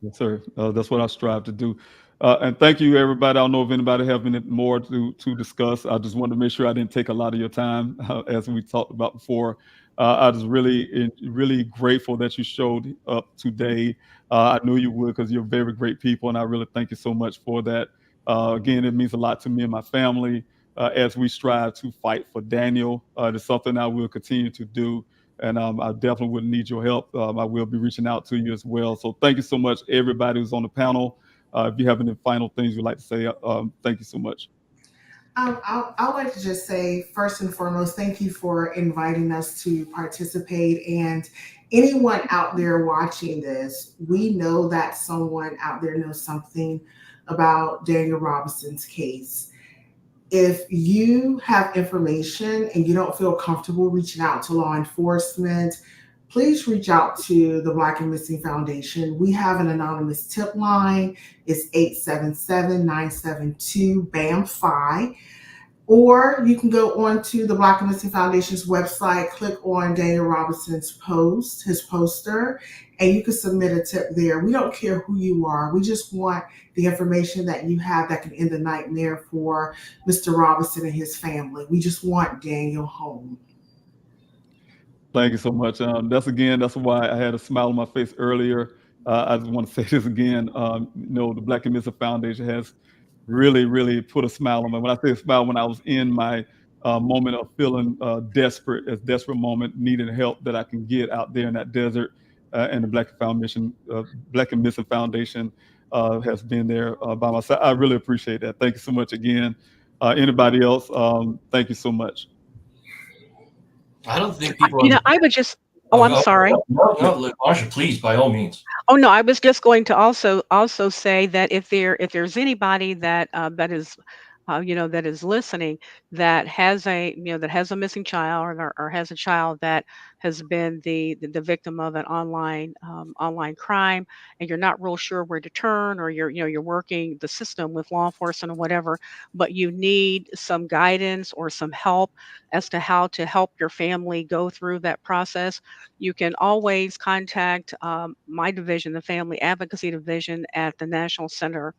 Yes, sir. That's what I strive to do. And thank you, everybody. I don't know if anybody have any more to discuss. I just wanted to make sure I didn't take a lot of your time, as we talked about before. I was really grateful that you showed up today. I knew you would, because you're very great people, and I really thank you so much for that. Again, it means a lot to me and my family as we strive to fight for Daniel. It's something I will continue to do. And I definitely would need your help. I will be reaching out to you as well. So thank you so much, everybody who's on the panel. If you have any final things you'd like to say, thank you so much. I'd like to just say, first and foremost, thank you for inviting us to participate. And anyone out there watching this, we know that someone out there knows something about Daniel Robinson's case. If you have information and you don't feel comfortable reaching out to law enforcement, please reach out to the Black and Missing Foundation. We have an anonymous tip line. It's 877-972-BAM-FI. Or you can go on to the Black and Missing Foundation's website, click on Daniel Robinson's post, his poster, and you can submit a tip there. We don't care who you are. We just want the information that you have that can end the nightmare for Mr. Robinson and his family. We just want Daniel home. Thank you so much. That's why I had a smile on my face earlier. I just want to say this again. The Black and Missing Foundation has really put a smile on me. When I say a smile, when I was in my moment of feeling desperate moment, needing help that I can get out there in that desert, and the Black and Missing Foundation has been there by my side. I really appreciate that. Thank you so much again. Anybody else? Thank you so much. I don't think people. I would just. Oh, I'm sorry. No, Marsha, please, by all means. Oh no, I was just going to also say that if there's anybody that that is listening, that has a missing child, or has a child that has been the victim of an online crime, and you're not real sure where to turn, or you're working the system with law enforcement or whatever, but you need some guidance or some help as to how to help your family go through that process, you can always contact my division, the Family Advocacy Division at the National Center.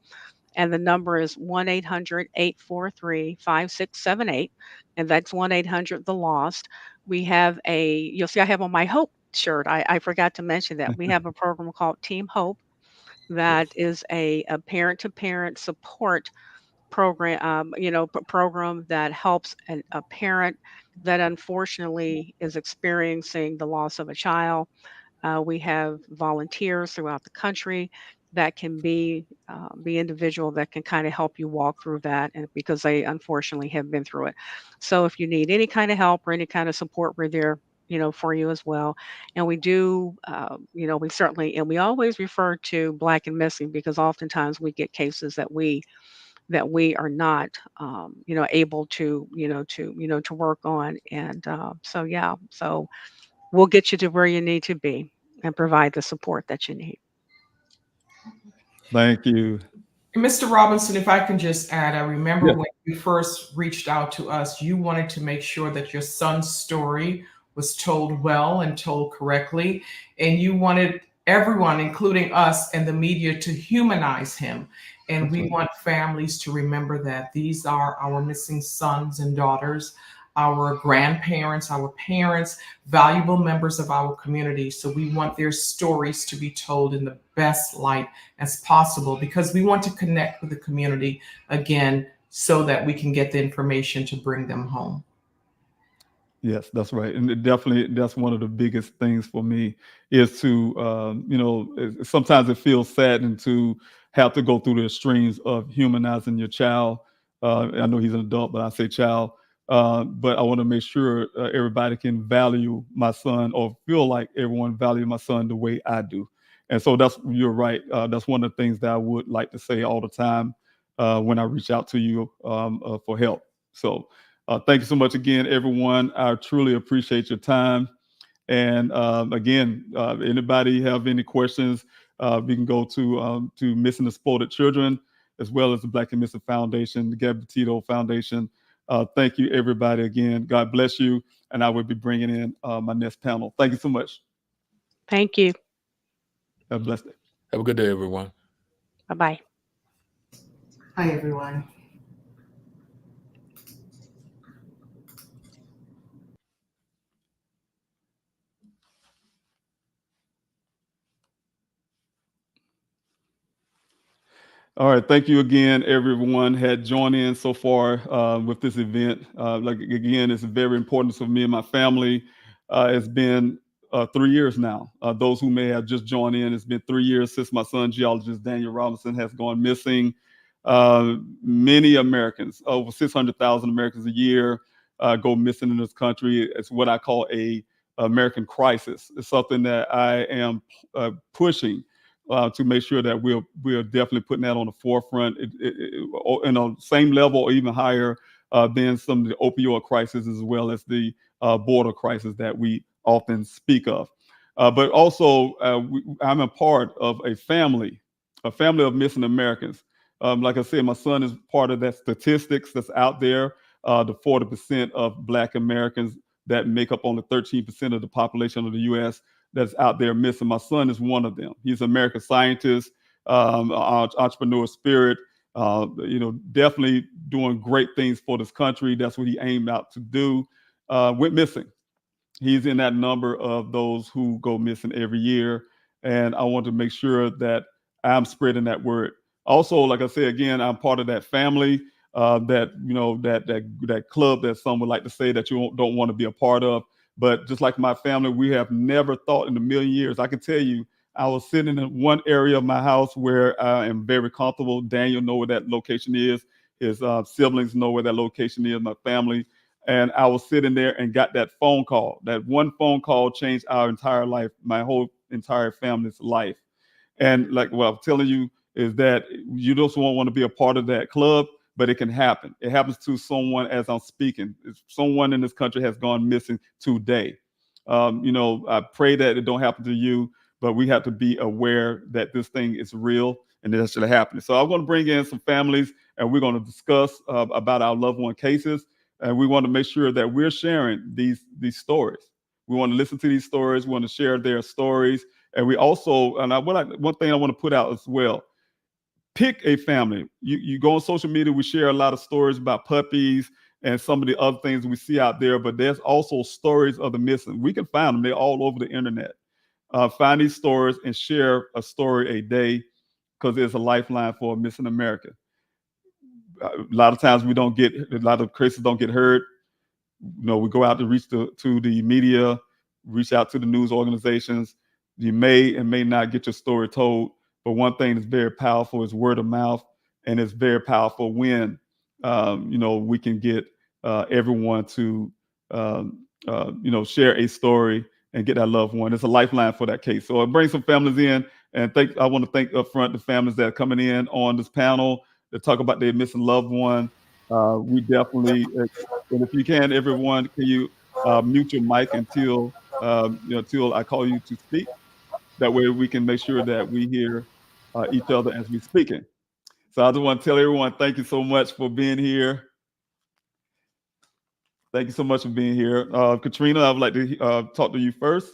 And the number is 1-800-843-5678. And that's 1-800-THE-LOST. We have you'll see I have on my Hope shirt. I forgot to mention that. We have a program called Team Hope that is a parent-to-parent support program, program that helps a parent that unfortunately is experiencing the loss of a child. We have volunteers throughout the country that can be individual that can kind of help you walk through that, and because they unfortunately have been through it. So if you need any kind of help or any kind of support, we're there, for you as well. And we do, we certainly, and we always refer to Black and Missing, because oftentimes we get cases that we are not, able to, to work on. And so we'll get you to where you need to be and provide the support that you need. Thank you. Mr. Robinson, if I can just add, I remember when you first reached out to us, you wanted to make sure that your son's story was told well and told correctly. And you wanted everyone, including us and the media, to humanize him. And we want families to remember that these are our missing sons and daughters. our grandparents, our parents, valuable members of our community. So we want their stories to be told in the best light as possible, because we want to connect with the community again so that we can get the information to bring them home. Yes, that's right. And definitely, that's one of the biggest things for me is to, sometimes it feels saddening to have to go through the extremes of humanizing your child. I know he's an adult, but I say child. But I want to make sure everybody can value my son, or feel like everyone value my son the way I do. And so you're right. That's one of the things that I would like to say all the time when I reach out to you for help. So thank you so much again, everyone. I truly appreciate your time. And again, anybody have any questions, we can go to Missing the Exploited Children, as well as the Black and Missing Foundation, the Gabby Petito Foundation. Thank you, everybody, again. God bless you. And I will be bringing in my next panel. Thank you so much. Thank you. Have a blessed day. Have a good day, everyone. Bye-bye. Hi, everyone. All right, thank you again, everyone had joined in so far with this event. Again, it's very important for me and my family. It's been 3 years now. Those who may have just joined in, it's been 3 years since my son, Geologist Daniel Robinson, has gone missing. Many Americans, over 600,000 Americans a year, go missing in this country. It's what I call a American crisis. It's something that I am pushing to make sure that we're definitely putting that on the forefront, in a same level or even higher than some of the opioid crisis, as well as the border crisis that we often speak of. But also, I'm a part of a family of missing Americans. Like I said, my son is part of that statistics that's out there, the 40% of Black Americans that make up only 13% of the population of the U.S. that's out there missing. My son is one of them. He's an American scientist, entrepreneur spirit, definitely doing great things for this country. That's what he aimed out to do. Went missing. He's in that number of those who go missing every year. And I want to make sure that I'm spreading that word. Also, like I said, again, I'm part of that family, that club that some would like to say that you don't want to be a part of. But just like my family, we have never thought in a million years. I can tell you, I was sitting in one area of my house where I am very comfortable. Daniel know where that location is. His siblings know where that location is, my family. And I was sitting there and got that phone call. That one phone call changed our entire life, my whole entire family's life. And like what I'm telling you is that you just won't want to be a part of that club, but it can happen. It happens to someone as I'm speaking. Someone in this country has gone missing today. I pray that it don't happen to you, but we have to be aware that this thing is real and that it's actually happening. So I'm going to bring in some families, and we're going to discuss about our loved one cases. And we want to make sure that we're sharing these stories. We want to listen to these stories. We want to share their stories. And we also, one thing I want to put out as well, pick a family. You go on social media, we share a lot of stories about puppies and some of the other things we see out there, but there's also stories of the missing. We can find them. They're all over the internet. Find these stories and share a story a day, because it's a lifeline for a missing American. A lot of times a lot of cases don't get heard. We go out to reach to the media, reach out to the news organizations. You may and may not get your story told, but one thing that's very powerful is word of mouth, and it's very powerful when we can get everyone to share a story and get that loved one. It's a lifeline for that case. So it brings some families in, and I want to thank up front the families that are coming in on this panel to talk about their missing loved one. We definitely, and if you can, everyone, can you mute your mic until I call you to speak? That way we can make sure that we hear each other as we're speaking. So I just want to tell everyone, thank you so much for being here. Thank you so much for being here. Katrina, I would like to talk to you first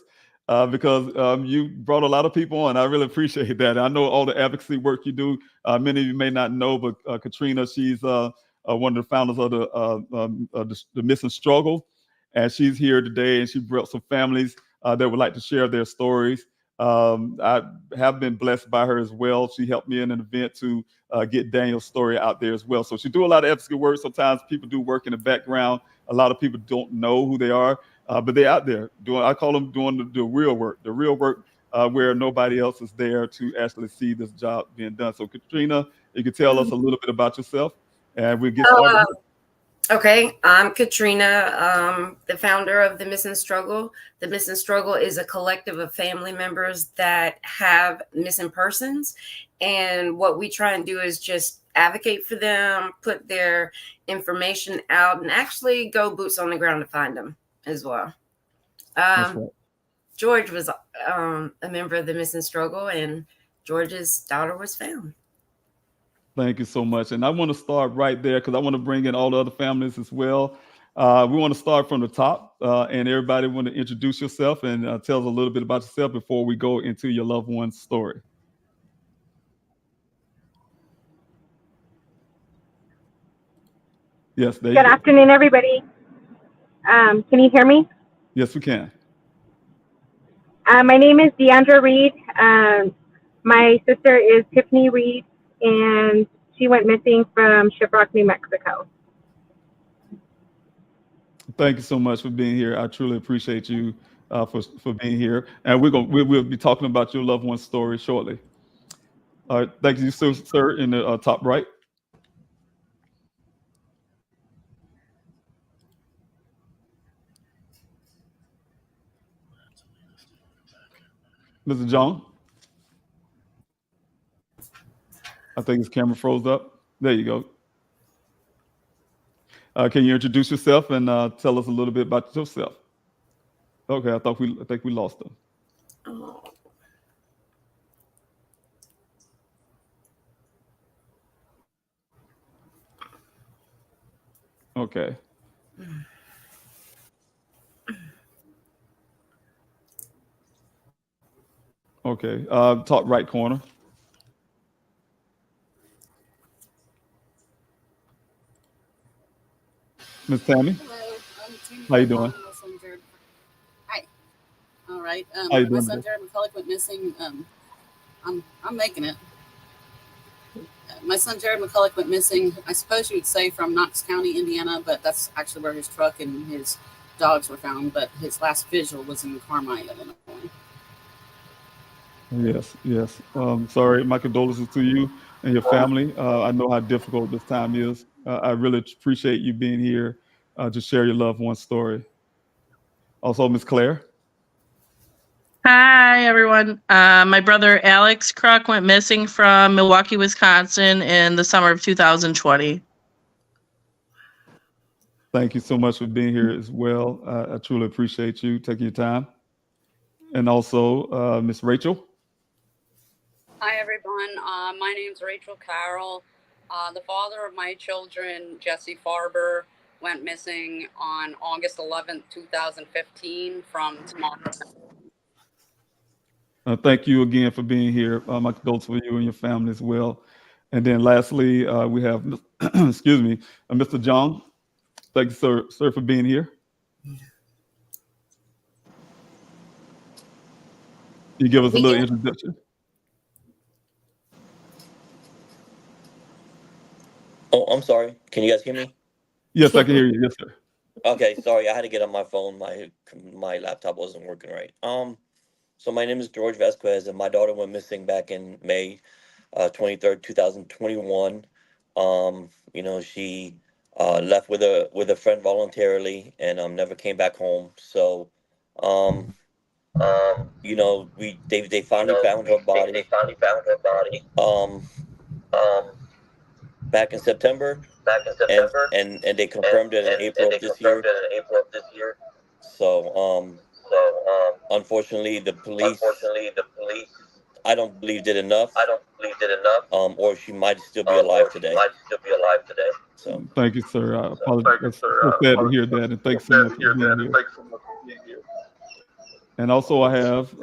because you brought a lot of people on. I really appreciate that. I know all the advocacy work you do. Many of you may not know, but Katrina, she's one of the founders of the Missing Struggle. And she's here today, and she brought some families that would like to share their stories. I have been blessed by her as well. She helped me in an event to get Daniel's story out there as well. So she do a lot of advocacy work. Sometimes people do work in the background. A lot of people don't know who they are, but they're out there doing, I call them doing the real work, where nobody else is there to actually see this job being done. So Katrina, you can tell us a little bit about yourself, and we'll get started. Okay, I'm Katrina, the founder of the Missing Struggle. The Missing Struggle is a collective of family members that have missing persons. And what we try and do is just advocate for them, put their information out, and actually go boots on the ground to find them as well. That's right. George was a member of the Missing Struggle, and George's daughter was found. Thank you so much. And I want to start right there because I want to bring in all the other families as well. We want to start from the top, and everybody want to introduce yourself and tell us a little bit about yourself before we go into your loved one's story. Yes, there you Good go. afternoon, everybody. Can you hear me? Yes, we can. My name is Deandra Reed. My sister is Tiffany Reed, and she went missing from Shiprock, New Mexico. Thank you so much for being here. I truly appreciate you for being here. And we'll be talking about your loved one's story shortly. All right, thank you, sir, in the top right. Mr. John? I think his camera froze up. There you go. Can you introduce yourself and tell us a little bit about yourself? Okay, I think we lost him. Okay. Okay, top right corner. Miss Tammy? Hello, I'm Tammy. How you doing? My son Jared. Hi. All right. How you My doing son today? Jared McCulloch went missing. I'm making it. My son Jared McCulloch went missing. I suppose you would say from Knox County, Indiana, but that's actually where his truck and his dogs were found. But his last vigil was in Carmine, Illinois. Yes. Sorry, my condolences to you and your family. I know how difficult this time is. I really appreciate you being here to share your loved one's story. Also, Miss Claire. Hi, everyone. My brother Alex Kruk went missing from Milwaukee, Wisconsin in the summer of 2020. Thank you so much for being here as well. I truly appreciate you taking your time. And also, Miss Rachel. Hi, everyone. My name's Rachel Carroll. The father of my children, Jesse Farber, went missing on August 11th, 2015 from Tamaulipas. Thank you again for being here. My condolences for you and your family as well. And then lastly, we have, excuse me, Mr. John. Thank you, sir, for being here. You give us a little introduction. Oh, I'm sorry. Can you guys hear me? Yes, I can hear you. Yes, sir. Okay, sorry. I had to get on my phone. My laptop wasn't working right. So my name is George Vasquez, and my daughter went missing back in May 23rd, 2021. She left with a friend voluntarily and never came back home. So they finally found her body. Back in September. And they confirmed it in April of this year. So unfortunately the police I don't believe did enough. Or she might still be alive today. So thank you, sir. I apologize. It's so sad to hear that, and thanks so much for being here. And also I have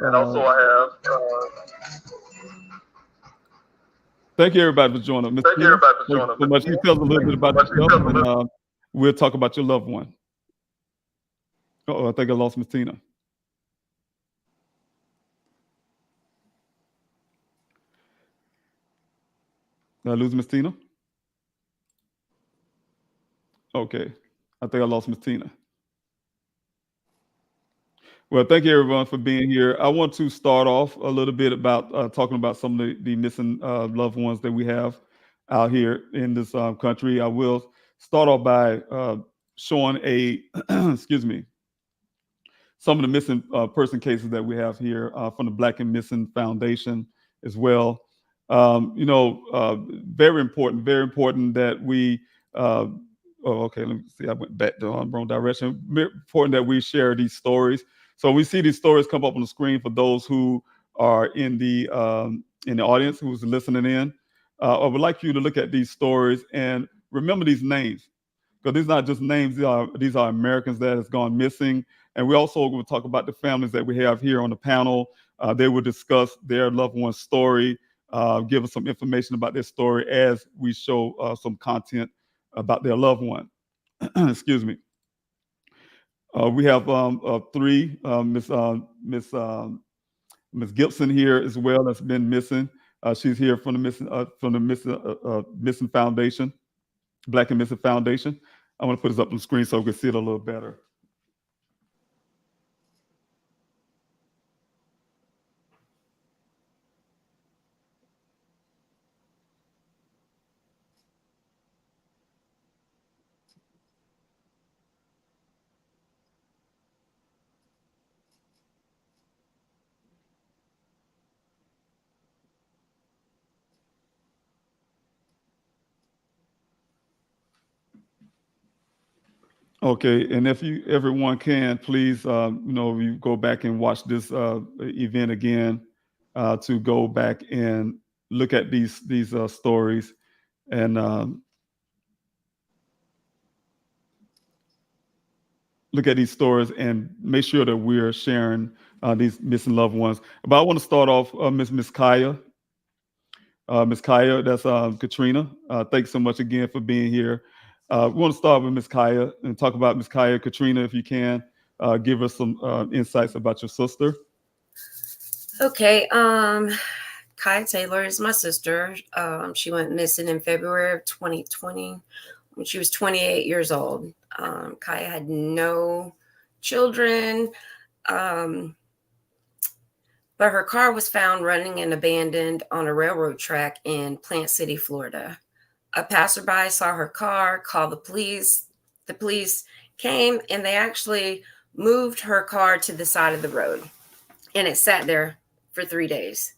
Thank you, everybody, for joining us. Thank you, everybody, for joining us. So much. You tell us a little bit about yourself, and we'll talk about your loved one. Oh, I think I lost Miss Tina. Did I lose Miss Tina? Okay, I think I lost Miss Tina. Well, thank you, everyone, for being here. I want to start off a little bit about talking about some of the missing loved ones that we have out here in this country. I will start off by showing a, excuse me, some of the missing person cases that we have here from the Black and Missing Foundation as well. Very important that we, okay, let me see, I went back to the wrong direction. Very important that we share these stories. So we see these stories come up on the screen for those who are in the audience, who's listening in. I would like you to look at these stories and remember these names, because these are not just names. These are Americans that has gone missing. And we also will talk about the families that we have here on the panel. They will discuss their loved one's story, give us some information about their story as we show some content about their loved one. Excuse me. We have three, Miss Gibson here as well, that's been missing. She's here from the Missing Foundation, Black and Missing Foundation. I'm going to put this up on the screen so we can see it a little better. Okay, and if everyone can, please, you go back and watch this event again, to go back and look at these stories, and look at these stories and make sure that we're sharing these missing loved ones. But I want to start off Miss Kaya. Miss Kaya, that's Katrina. Thanks so much again for being here. We want to start with Miss Kaya and talk about Miss Kaya. Katrina, if you can, give us some insights about your sister. Okay. Kaya Taylor is my sister. She went missing in February of 2020 when she was 28 years old. Kaya had no children, but her car was found running and abandoned on a railroad track in Plant City, Florida. A passerby saw her car, called the police. The police came and they actually moved her car to the side of the road, and it sat there for 3 days.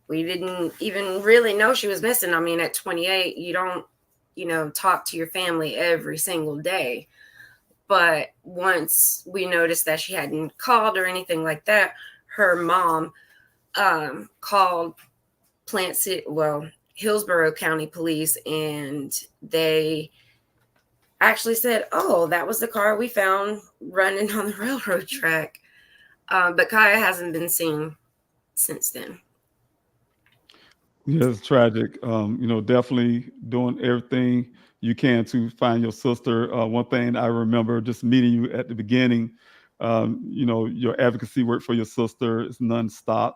We didn't even really know she was missing. I mean, at 28, you don't, talk to your family every single day. But once we noticed that she hadn't called or anything like that, her mom called Hillsborough County Police, and they actually said, "Oh, that was the car we found running on the railroad track." But Kaya hasn't been seen since then. Yeah, it's tragic. Definitely doing everything you can to find your sister. One thing I remember just meeting you at the beginning, your advocacy work for your sister is nonstop.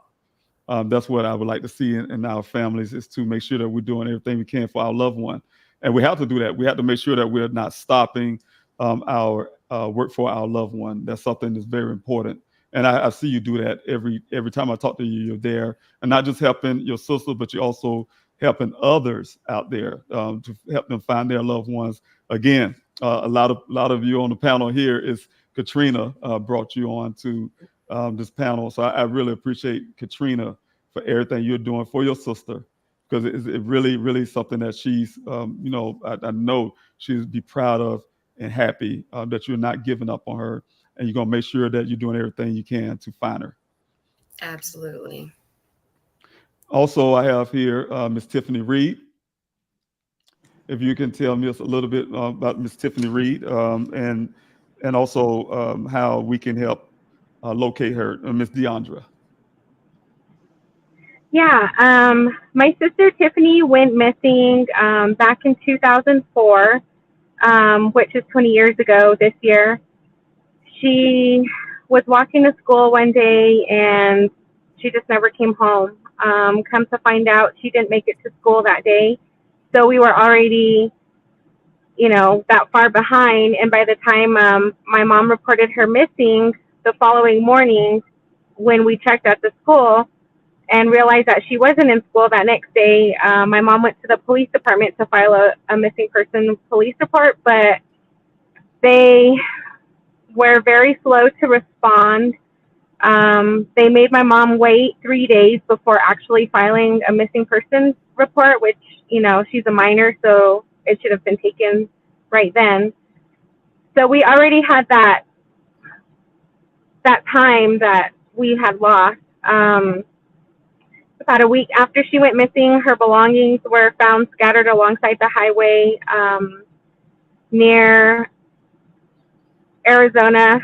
That's what I would like to see in our families, is to make sure that we're doing everything we can for our loved one. And we have to do that. We have to make sure that we're not stopping our work for our loved one. That's something that's very important. And I see you do that every time I talk to you. You're there, and not just helping your sister, but you're also helping others out there to help them find their loved ones. Again, a lot of you on the panel here is Katrina brought you on to this panel. So I really appreciate Katrina for everything you're doing for your sister, because it really, really something that she's, I know she'll be proud of and happy that you're not giving up on her, and you're going to make sure that you're doing everything you can to find her. Absolutely. Also, I have here Miss Tiffany Reed. If you can tell me a little bit about Miss Tiffany Reed, and also how we can help locate her, Miss Deandra. Yeah, my sister Tiffany went missing back in 2004, which is 20 years ago this year. She was walking to school one day and she just never came home. Come to find out, she didn't make it to school that day. So we were already, that far behind. And by the time my mom reported her missing the following morning, when we checked at the school and realized that she wasn't in school that next day, my mom went to the police department to file a missing person police report, but they were very slow to respond. They made my mom wait 3 days before actually filing a missing person report, which, she's a minor, so it should have been taken right then. So we already had that time that we had lost. About a week after she went missing, her belongings were found scattered alongside the highway near Arizona,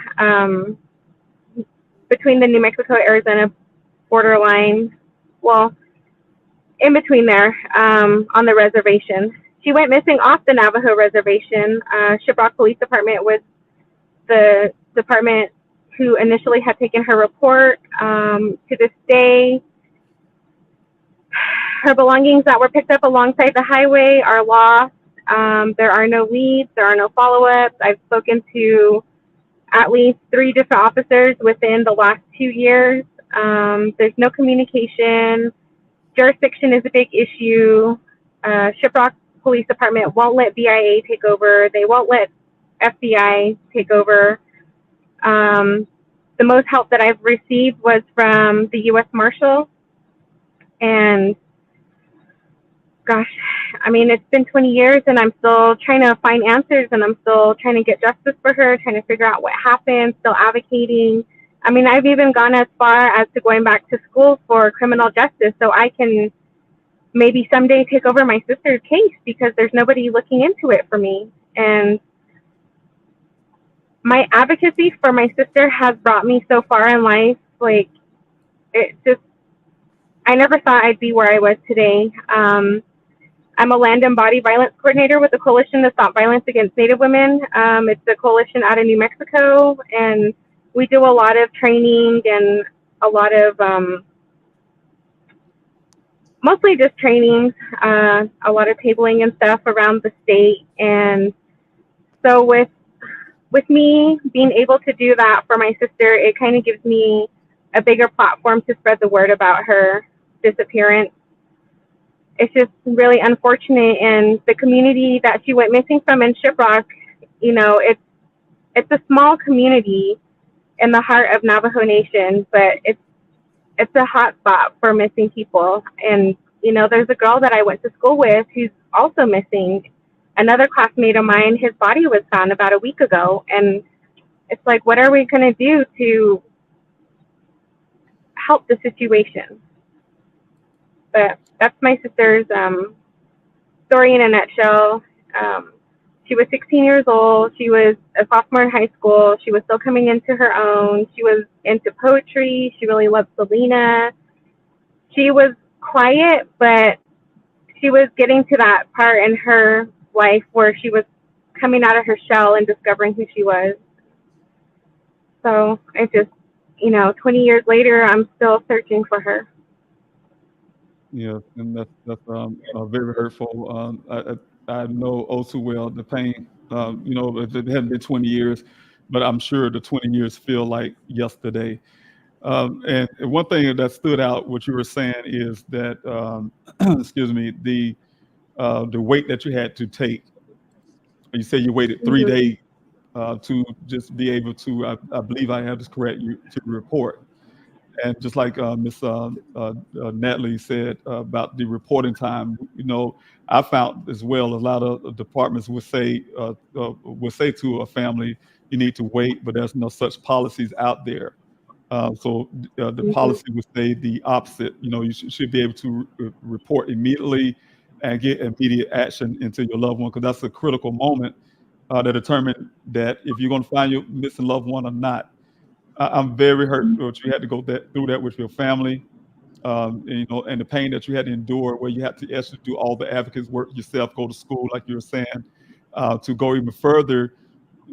between the New Mexico-Arizona borderline, well, in between there, on the reservation. She went missing off the Navajo reservation. Shiprock Police Department was the department who initially had taken her report. To this day, her belongings that were picked up alongside the highway are lost. There are no leads. There are no follow-ups. I've spoken to at least 3 different officers within the last 2 years. There's no communication. Jurisdiction is a big issue. Shiprock Police Department won't let BIA take over. They won't let FBI take over. The most help that I've received was from the U.S. Marshal. And gosh, it's been 20 years and I'm still trying to find answers, and I'm still trying to get justice for her, trying to figure out what happened, still advocating. I've even gone as far as to going back to school for criminal justice so I can maybe someday take over my sister's case, because there's nobody looking into it for me. And my advocacy for my sister has brought me so far in life. Like, I never thought I'd be where I was today. I'm a land and body violence coordinator with the Coalition to Stop Violence Against Native Women. It's a coalition out of New Mexico, and we do a lot of training and a lot of, mostly just trainings, a lot of tabling and stuff around the state. And so with me being able to do that for my sister, it kind of gives me a bigger platform to spread the word about her disappearance. It's just really unfortunate. And the community that she went missing from in Shiprock, it's a small community in the heart of Navajo Nation, but it's a hot spot for missing people. And, there's a girl that I went to school with who's also missing. Another classmate of mine, his body was found about a week ago. And it's like, what are we going to do to help the situation? But that's my sister's story in a nutshell. She was 16 years old. She was a sophomore in high school. She was still coming into her own. She was into poetry. She really loved Selena. She was quiet, but she was getting to that part in her life where she was coming out of her shell and discovering who she was. So it's just, 20 years later, I'm still searching for her. Yeah, and that's very hurtful. I know all too well the pain. It hadn't been 20 years, but I'm sure the 20 years feel like yesterday. And one thing that stood out, what you were saying, is that excuse me, the weight that you had to take. You say you waited 3 days to just be able to. I believe I have this correct. To report. And just like Miss Natalie said about the reporting time, I found as well a lot of departments would say to a family, you need to wait, but there's no such policies out there. So the policy would say the opposite. You should be able to report immediately and get immediate action into your loved one, because that's a critical moment to determine that if you're going to find your missing loved one or not. I'm very hurt that you had to go through that with your family. and the pain that you had to endure, where you had to actually do all the advocates work yourself, go to school, like you were saying, to go even further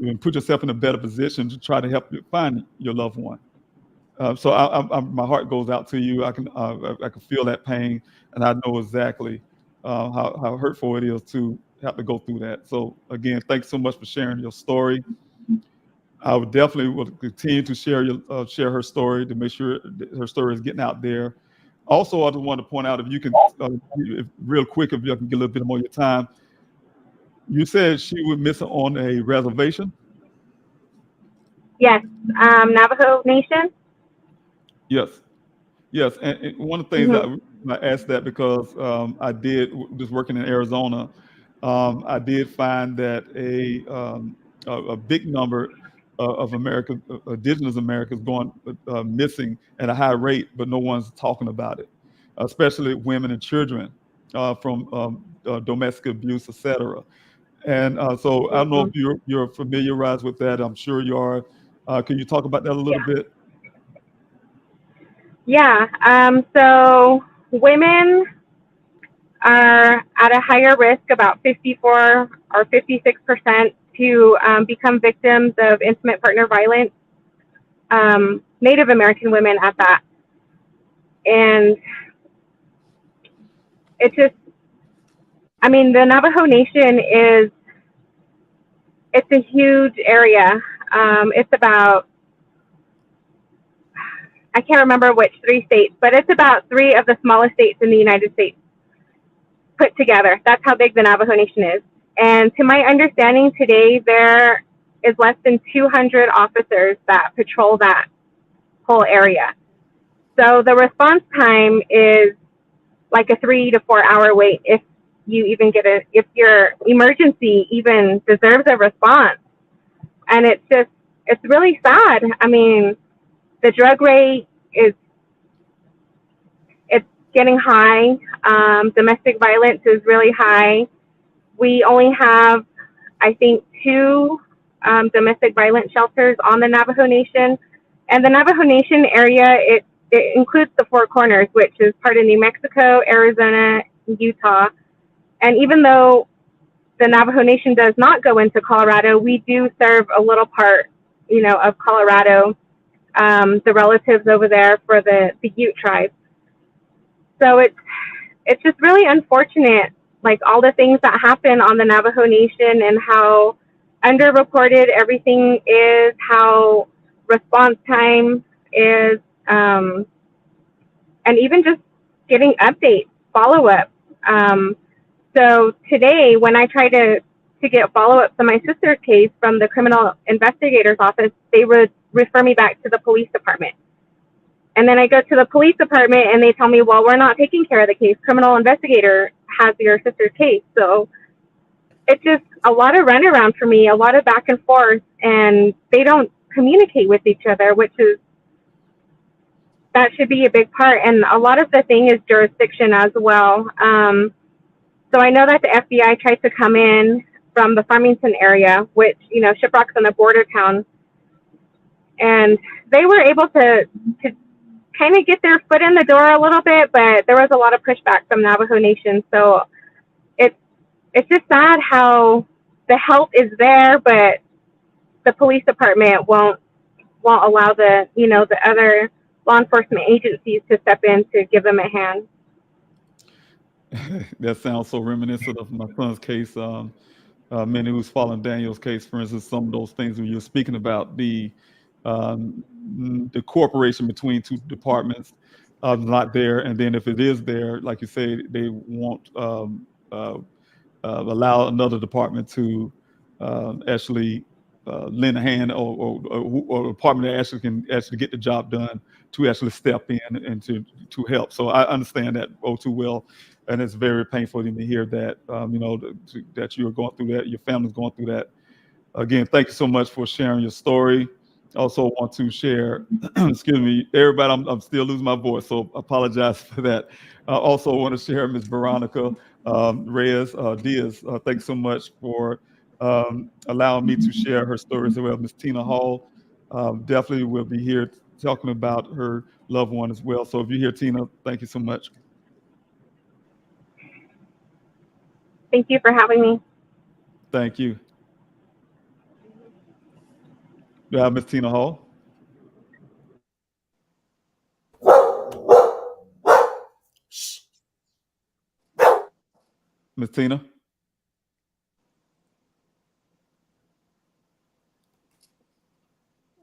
and put yourself in a better position to try to help you find your loved one. So my heart goes out to you. I can feel that pain, and I know exactly how hurtful it is to have to go through that. So again, thanks so much for sharing your story. I would definitely will continue to share her story to make sure her story is getting out there. Also, I just want to point out, if you can, real quick, if you can get a little bit more of your time. You said she was missing on a reservation? Yes, Navajo Nation. Yes. And one of the things that I asked that because I did, just working in Arizona, I did find that a big number of indigenous Americans going missing at a high rate, but no one's talking about it, especially women and children from domestic abuse, etc. And so I don't know if you're familiarized with that. I'm sure you are. Can you talk about that a little bit? Yeah. So women are at a higher risk, about 54 or 56%, to become victims of intimate partner violence. Native American women at that. And it's just, I mean, the Navajo Nation it's a huge area. It's about, I can't remember which 3 states, but it's about 3 of the smallest states in the United States put together. That's how big the Navajo Nation is. And to my understanding today, there is less than 200 officers that patrol that whole area. So the response time is like a 3 to 4 hour wait if you even if your emergency even deserves a response. And it's really sad. I mean, the drug rate it's getting high. Domestic violence is really high. We only have, I think, 2 domestic violence shelters on the Navajo Nation. And the Navajo Nation area, it includes the 4 Corners, which is part of New Mexico, Arizona, Utah. And even though the Navajo Nation does not go into Colorado, we do serve a little part, of Colorado, the relatives over there for the Ute tribe. So it's just really unfortunate, like all the things that happen on the Navajo Nation and how underreported everything is, how response time is, and even just getting updates, follow-up. So today, when I try to get follow-ups on my sister's case from the criminal investigator's office, they would refer me back to the police department. And then I go to the police department and they tell me, well, we're not taking care of the case. Criminal investigator has your sister's case. So it's just a lot of runaround for me, a lot of back and forth, and they don't communicate with each other, that should be a big part. And a lot of the thing is jurisdiction as well. So I know that the FBI tried to come in from the Farmington area, which, Shiprock's in a border town. And they were able to kind of get their foot in the door a little bit, but there was a lot of pushback from Navajo Nation. So it's just sad how the help is there, but the police department won't allow the other law enforcement agencies to step in to give them a hand. That sounds so reminiscent of my son's case. Many who's following Daniel's case, for instance, some of those things when you're speaking about the cooperation between 2 departments not there, and then if it is there, like you say, they won't allow another department to actually lend a hand, or a department that actually can get the job done to actually step in and to help. So I understand that too well, and it's very painful to hear that that you're going through that, your family's going through that. Again, thank you so much for sharing your story. Also want to share, excuse me, everybody, I'm still losing my voice, so apologize for that. Also want to share Ms. Veronica Reyes Diaz. Thanks so much for allowing me to share her stories as well. Ms. Tina Hall definitely will be here talking about her loved one as well. So if you're here, Tina, thank you so much. Thank you for having me. Thank you. Do I have Miss Tina Hall? Miss Tina?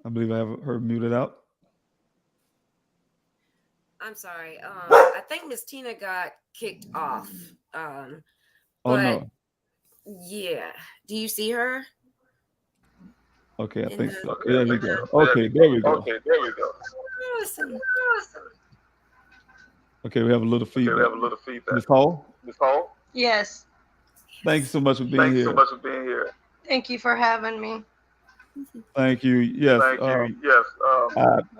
I believe I have her muted out. I'm sorry. I think Miss Tina got kicked off. Oh, But no. yeah. Do you see her? Okay, I In think the- so. There we go. Okay, there we go. Awesome. Okay, we have a little feedback. Miss Hall? Yes. Thank you so much for being here. Thank you for having me. Thank you. Yes.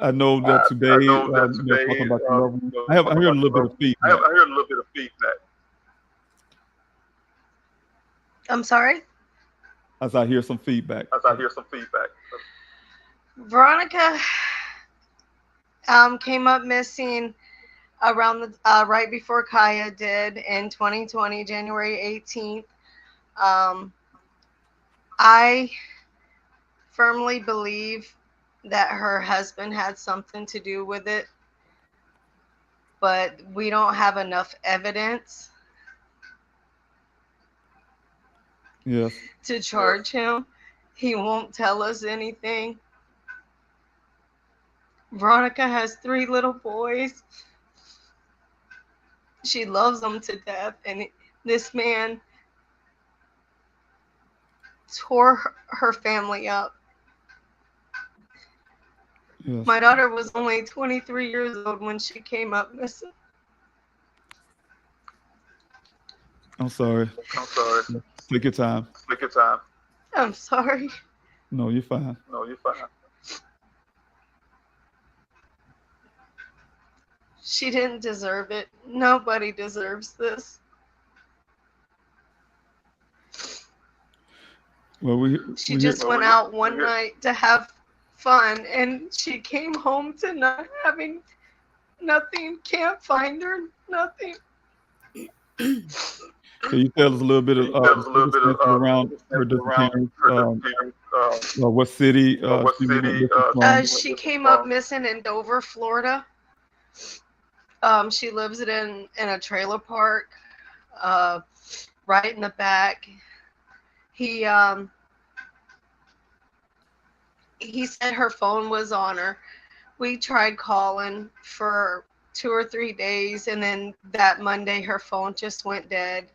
I know that today they're talking about your loved one. I heard a little bit of feedback. I'm sorry? As I hear some feedback. Veronica came up missing around the right before Kaya did in 2020, January 18th. I firmly believe that her husband had something to do with it, but we don't have enough evidence Yes. to charge him. He won't tell us anything. Veronica has 3 little boys. She loves them to death, and this man tore her family up. Yes. My daughter was only 23 years old when she came up missing. I'm sorry. Take your time. I'm sorry. No, you're fine. She didn't deserve it. Nobody deserves this. Well, She just went out one night to have fun, and she came home to not having nothing. Can't find her. Nothing. Can you tell us a little bit of circumstances around her disappearance? What city? She came up missing in Dover, Florida. She lives in a trailer park, right in the back. He said her phone was on her. We tried calling for 2 or 3 days, and then that Monday her phone just went dead.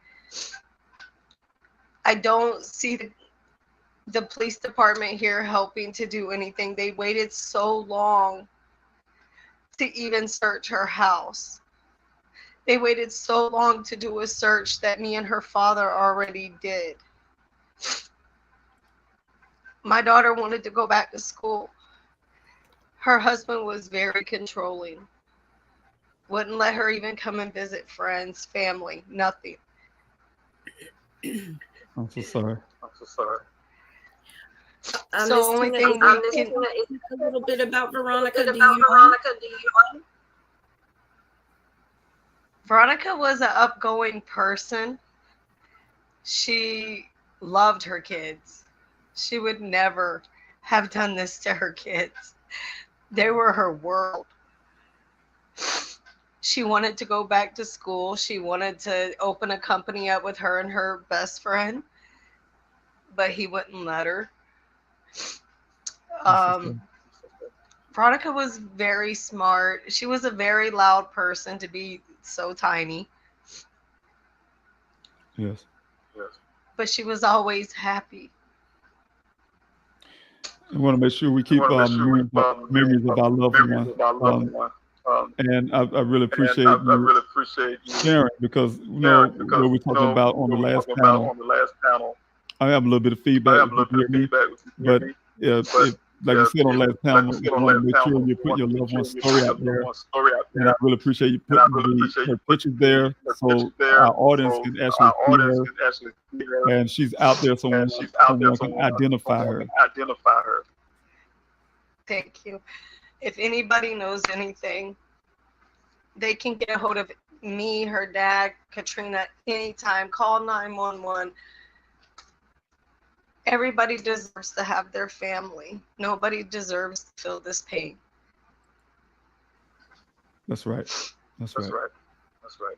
I don't see the police department here helping to do anything. They waited so long to even search her house. They waited so long to do a search that me and her father already did. My daughter wanted to go back to school. Her husband was very controlling. Wouldn't let her even come and visit friends, family, nothing. I'm so sorry. So only thing we can a little bit about Veronica. Veronica was an outgoing person. She loved her kids. She would never have done this to her kids. They were her world. She wanted to go back to school. She wanted to open a company up with her and her best friend, but he wouldn't let her. Veronica was very smart. She was a very loud person to be so tiny. Yes. But she was always happy. I want to make sure we keep memories of our loved one. And I really appreciate you sharing, because you know what we're talking about on the last panel. I have a little bit of feedback, but like you said on the last panel, you want to make sure you put your loved one's story out there. And I really appreciate you putting her pictures there, so our audience can actually see her, and she's out there, so someone can identify her. Thank you. If anybody knows anything, they can get a hold of me, her dad, Katrina, anytime. Call 911. Everybody deserves to have their family. Nobody deserves to feel this pain. That's right. That's right. That's right.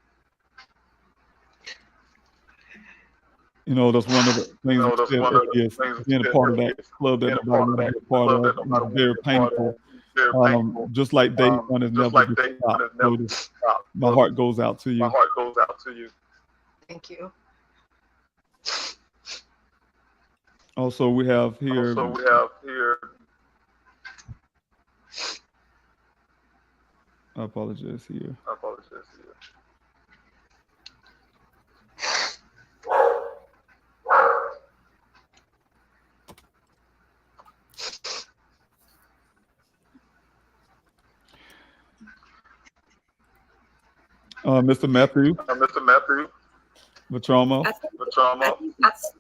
You know, that's one of the things That's one of the things being a part of that club that nobody wants to be a part of. It's very painful. Just like day one is never to stop. So my heart goes out to you. My heart goes out to you. Thank you. Also, we have here. I apologize here. Mr. Matthew. Matromo. I think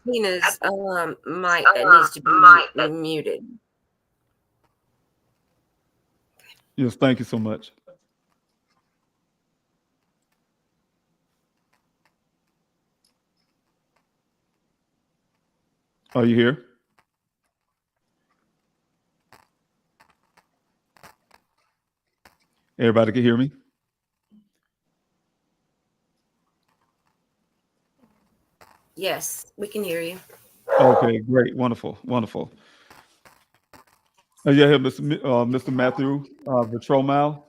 Tina's mic needs to be muted. Yes, thank you so much. Are you here? Everybody can hear me? Yes, we can hear you. Okay, great, wonderful. Yeah, here, Mr. Matthew Vitromal.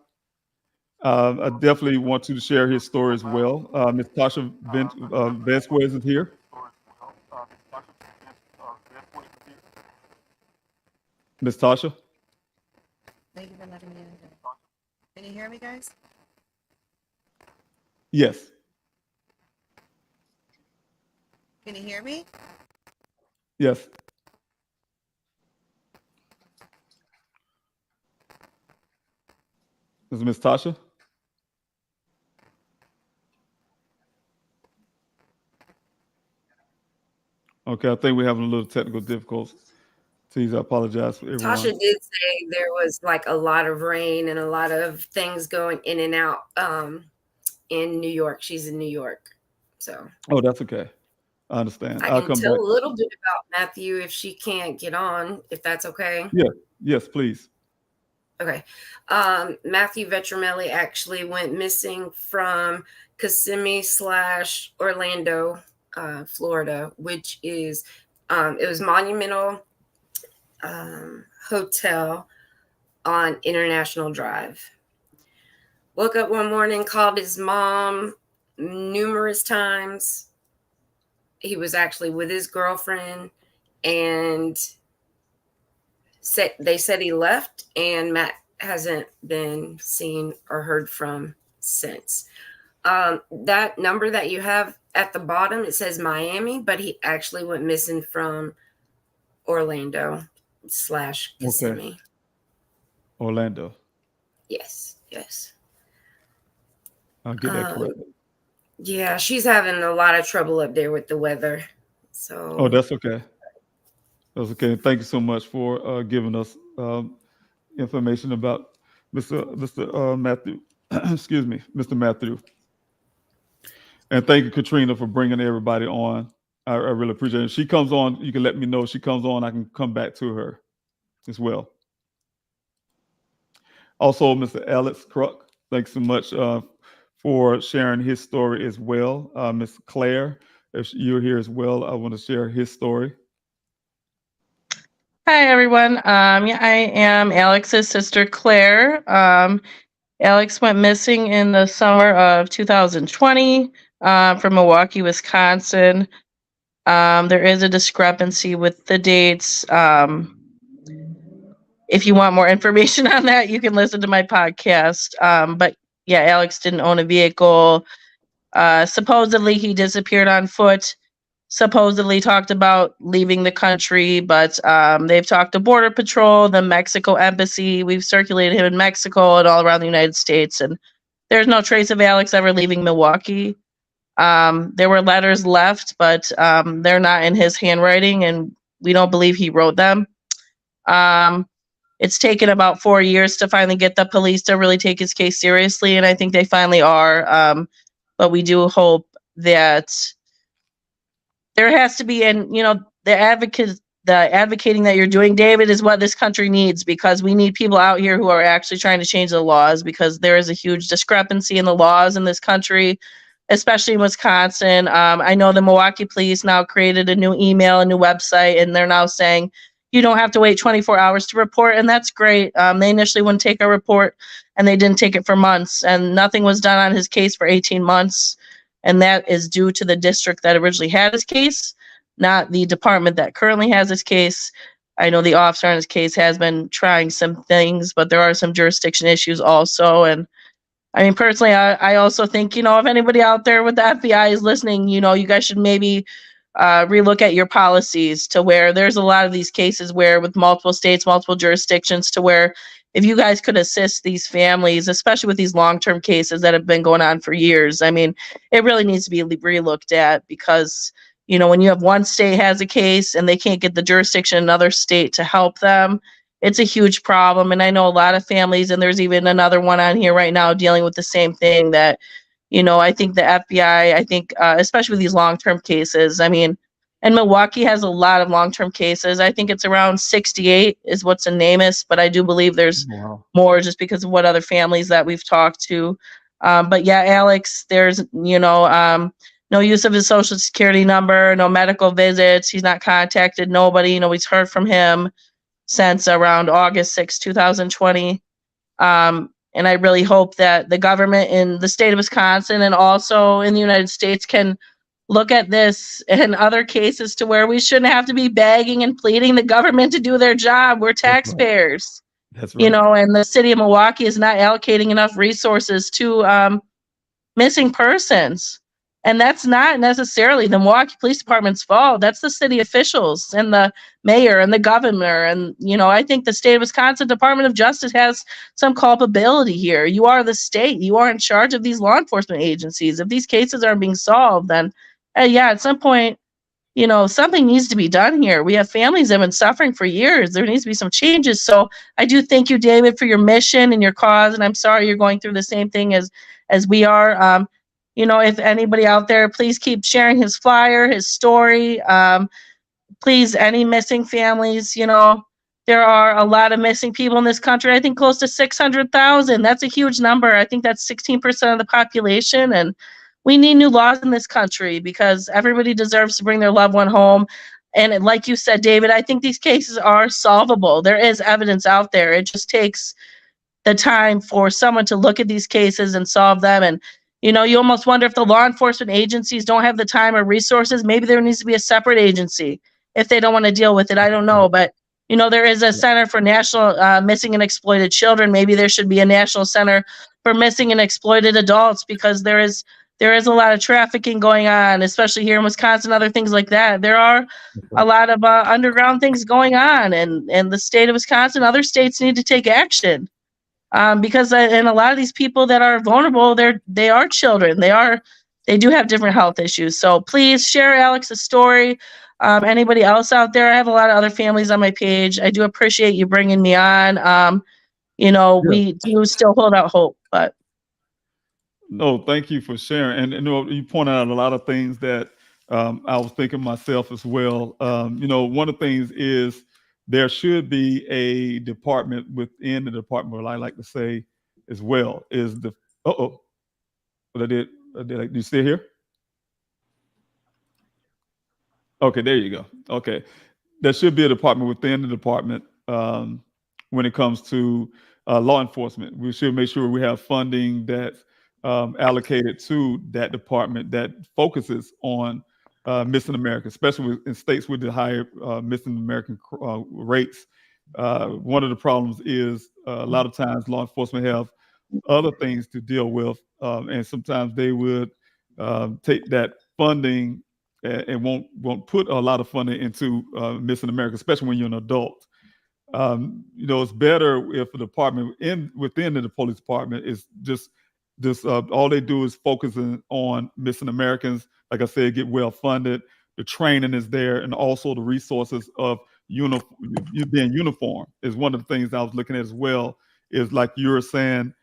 I definitely want you to share his story as well. Ms. Tasha Vasquez is here. Ms. Tasha? Thank you for letting me in. Can you hear me, guys? Yes. Can you hear me? Yes. This is Ms. Tasha. Okay, I think we're having a little technical difficulties. Please, I apologize for everyone. Tasha did say there was like a lot of rain and a lot of things going in and out in New York. She's in New York, so. Oh, that's okay. I understand. I can tell a little bit about Matthew if she can't get on, if that's okay. Yeah. Yes, please. Okay. Matthew Vetramelli actually went missing from Kissimmee / Orlando, Florida, which is, it was Monumental Hotel on International Drive. Woke up one morning, called his mom numerous times. He was actually with his girlfriend, and they said he left, and Matt hasn't been seen or heard from since. That number that you have at the bottom, it says Miami, but he actually went missing from Orlando / Kissimmee. Okay. Orlando. Yes. I'll get that corrected. Yeah, she's having a lot of trouble up there with the weather. So. Oh, that's okay. That's okay. Thank you so much for giving us information about Mr. Matthew. Excuse me, Mr. Matthew. And thank you, Katrina, for bringing everybody on. I really appreciate it. If she comes on, you can let me know. If she comes on, I can come back to her as well. Also, Mr. Alex Kruk, thanks so much for sharing his story as well. Ms. Claire, if you're here as well, I want to share his story. Hi, everyone. Yeah, I am Alex's sister, Claire. Alex went missing in the summer of 2020 from Milwaukee, Wisconsin. There is a discrepancy with the dates. If you want more information on that, you can listen to my podcast. But yeah, Alex didn't own a vehicle. Supposedly he disappeared on foot. Supposedly talked about leaving the country, but they've talked to Border Patrol, the Mexico Embassy. We've circulated him in Mexico and all around the United States, and there's no trace of Alex ever leaving Milwaukee. There were letters left, but they're not in his handwriting, and we don't believe he wrote them. it's taken about 4 years to finally get the police to really take his case seriously, and I think they finally are. But we do hope that there has to be, and the advocating that you're doing, David, is what this country needs, because we need people out here who are actually trying to change the laws, because there is a huge discrepancy in the laws in this country, especially in Wisconsin. I know the Milwaukee police now created a new email, a new website, and they're now saying you don't have to wait 24 hours to report, and that's great. They initially wouldn't take a report, and they didn't take it for months, and nothing was done on his case for 18 months, and that is due to the district that originally had his case, not the department that currently has his case. I know the officer on his case has been trying some things, but there are some jurisdiction issues also. And I mean, personally, I also think, if anybody out there with the FBI is listening, you guys should maybe relook at your policies, to where there's a lot of these cases where with multiple states, multiple jurisdictions, to where if you guys could assist these families, especially with these long-term cases that have been going on for years, I mean, it really needs to be relooked at, because when you have one state has a case and they can't get the jurisdiction in another state to help them, it's a huge problem. And I know a lot of families, and there's even another one on here right now dealing with the same thing, that, I think the FBI, especially with these long-term cases, I mean, and Milwaukee has a lot of long-term cases. I think it's around 68 is what's in NamUs, but I do believe there's more, just because of what other families that we've talked to. But yeah, Alex, there's, no use of his social security number, no medical visits. He's not contacted nobody. Nobody's heard from him since around August 6, 2020. And I really hope that the government in the state of Wisconsin and also in the United States can look at this and other cases, to where we shouldn't have to be begging and pleading the government to do their job. We're taxpayers. That's right. And the city of Milwaukee is not allocating enough resources to missing persons. And that's not necessarily the Milwaukee Police Department's fault. That's the city officials and the mayor and the governor. And, I think the state of Wisconsin Department of Justice has some culpability here. You are the state. You are in charge of these law enforcement agencies. If these cases aren't being solved, then, at some point, something needs to be done here. We have families that have been suffering for years. There needs to be some changes. So I do thank you, David, for your mission and your cause. And I'm sorry you're going through the same thing as we are. If anybody out there, please keep sharing his flyer, his story. Please, any missing families, there are a lot of missing people in this country. I think close to 600,000. That's a huge number. I think that's 16% of the population. And we need new laws in this country, because everybody deserves to bring their loved one home. And like you said, David, I think these cases are solvable. There is evidence out there. It just takes the time for someone to look at these cases and solve them. And you almost wonder if the law enforcement agencies don't have the time or resources. Maybe there needs to be a separate agency if they don't want to deal with it. I don't know. But, there is a Center for National Missing and Exploited Children. Maybe there should be a National Center for Missing and Exploited Adults, because there is a lot of trafficking going on, especially here in Wisconsin, other things like that. There are a lot of underground things going on, and the state of Wisconsin, other states need to take action. Because and a lot of these people that are vulnerable, they are children. They do have different health issues. So please share Alex's story. Anybody else out there? I have a lot of other families on my page. I do appreciate you bringing me on. We do still hold out hope, but. No, thank you for sharing. And you pointed out a lot of things that I was thinking myself as well. One of the things is, there should be a department within the department, what I like to say as well, is the, what I did, do you stay here? Okay, there you go. Okay. There should be a department within the department when it comes to law enforcement. We should make sure we have funding that's allocated to that department that focuses on missing Americans, especially in states with the higher missing American rates. One of the problems is a lot of times law enforcement have other things to deal with, and sometimes they would take that funding and won't put a lot of funding into missing Americans, especially when you're an adult. It's better if the department within the police department is just all they do is focusing on missing Americans. Like I said, get well funded. The training is there, and also the resources of you being uniform is one of the things I was looking at as well. Is like you were saying,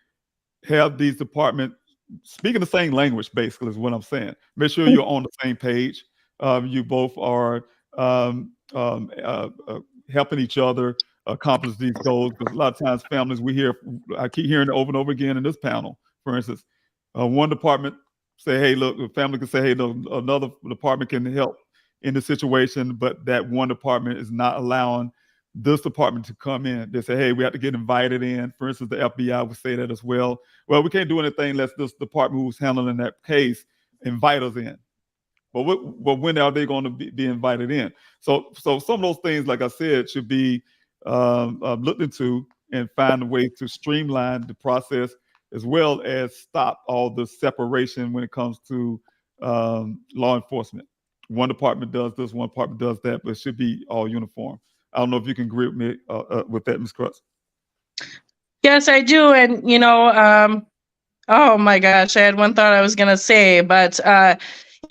have these departments speaking the same language, basically, is what I'm saying. Make sure you're on the same page. You both are helping each other accomplish these goals. Because a lot of times families, I keep hearing it over and over again in this panel, for instance, one department say, hey, look, the family can say, hey, look, another department can help in the situation, but that one department is not allowing this department to come in. They say, hey, we have to get invited in. For instance, the FBI would say that as well. Well, we can't do anything unless this department who's handling that case invite us in. But when are they going to be invited in? So some of those things, like I said, should be looked into and find a way to streamline the process, as well as stop all the separation when it comes to law enforcement. One department does this, one department does that, but it should be all uniform. I don't know if you can agree with me with that, Ms. Crutz. Yes, I do. And, oh my gosh, I had one thought I was going to say, but, a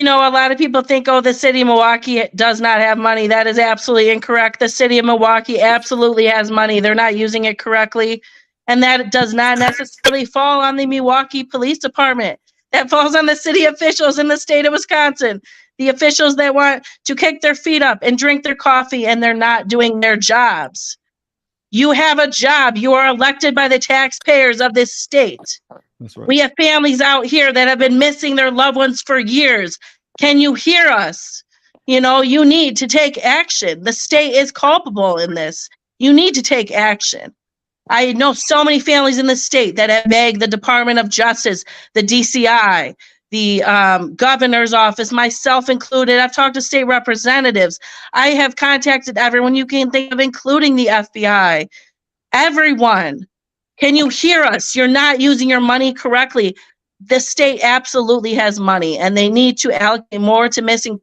lot of people think, the city of Milwaukee does not have money. That is absolutely incorrect. The city of Milwaukee absolutely has money. They're not using it correctly. And that does not necessarily fall on the Milwaukee Police Department. That falls on the city officials in the state of Wisconsin. The officials that want to kick their feet up and drink their coffee, and they're not doing their jobs. You have a job. You are elected by the taxpayers of this state. That's right. We have families out here that have been missing their loved ones for years. Can you hear us? You need to take action. The state is culpable in this. You need to take action. I know so many families in the state that have begged the Department of Justice, the DCI, the governor's office, myself included. I've talked to state representatives. I have contacted everyone you can think of, including the FBI. Everyone. Can you hear us? You're not using your money correctly. The state absolutely has money, and they need to allocate more to missing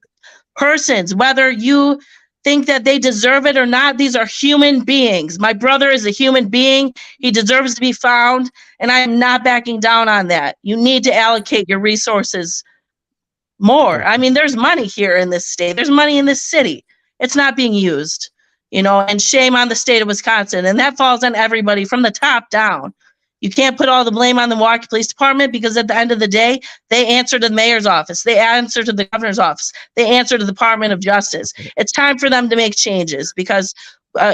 persons, whether you think that they deserve it or not. These are human beings. My brother is a human being. He deserves to be found, and I am not backing down on that. You need to allocate your resources more. I mean, there's money here in this state. There's money in this city. It's not being used, and shame on the state of Wisconsin. And that falls on everybody from the top down. You can't put all the blame on the Milwaukee Police Department, because at the end of the day, they answer to the mayor's office. They answer to the governor's office. They answer to the Department of Justice. It's time for them to make changes, because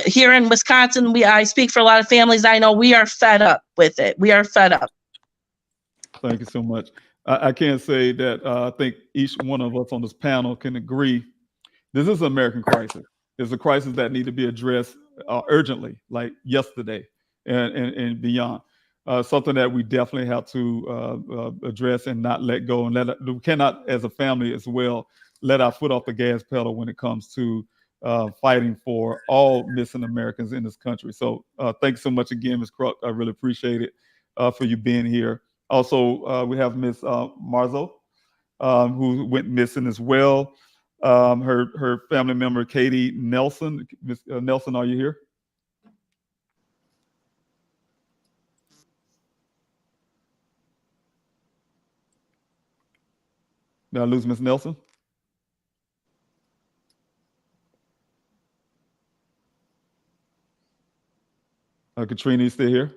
here in Wisconsin, I speak for a lot of families. I know we are fed up with it. We are fed up. Thank you so much. I can say that I think each one of us on this panel can agree this is an American crisis. It's a crisis that needs to be addressed urgently, like yesterday and beyond. Something that we definitely have to address and not let go, and we cannot, as a family as well, let our foot off the gas pedal when it comes to fighting for all missing Americans in this country. So thank you so much again, Ms. Kruk. I really appreciate it for you being here. Also, we have Ms. Marzo, who went missing as well. Her family member, Katie Nelson. Ms. Nelson, are you here? Did I lose Ms. Nelson? Katrina, you still here?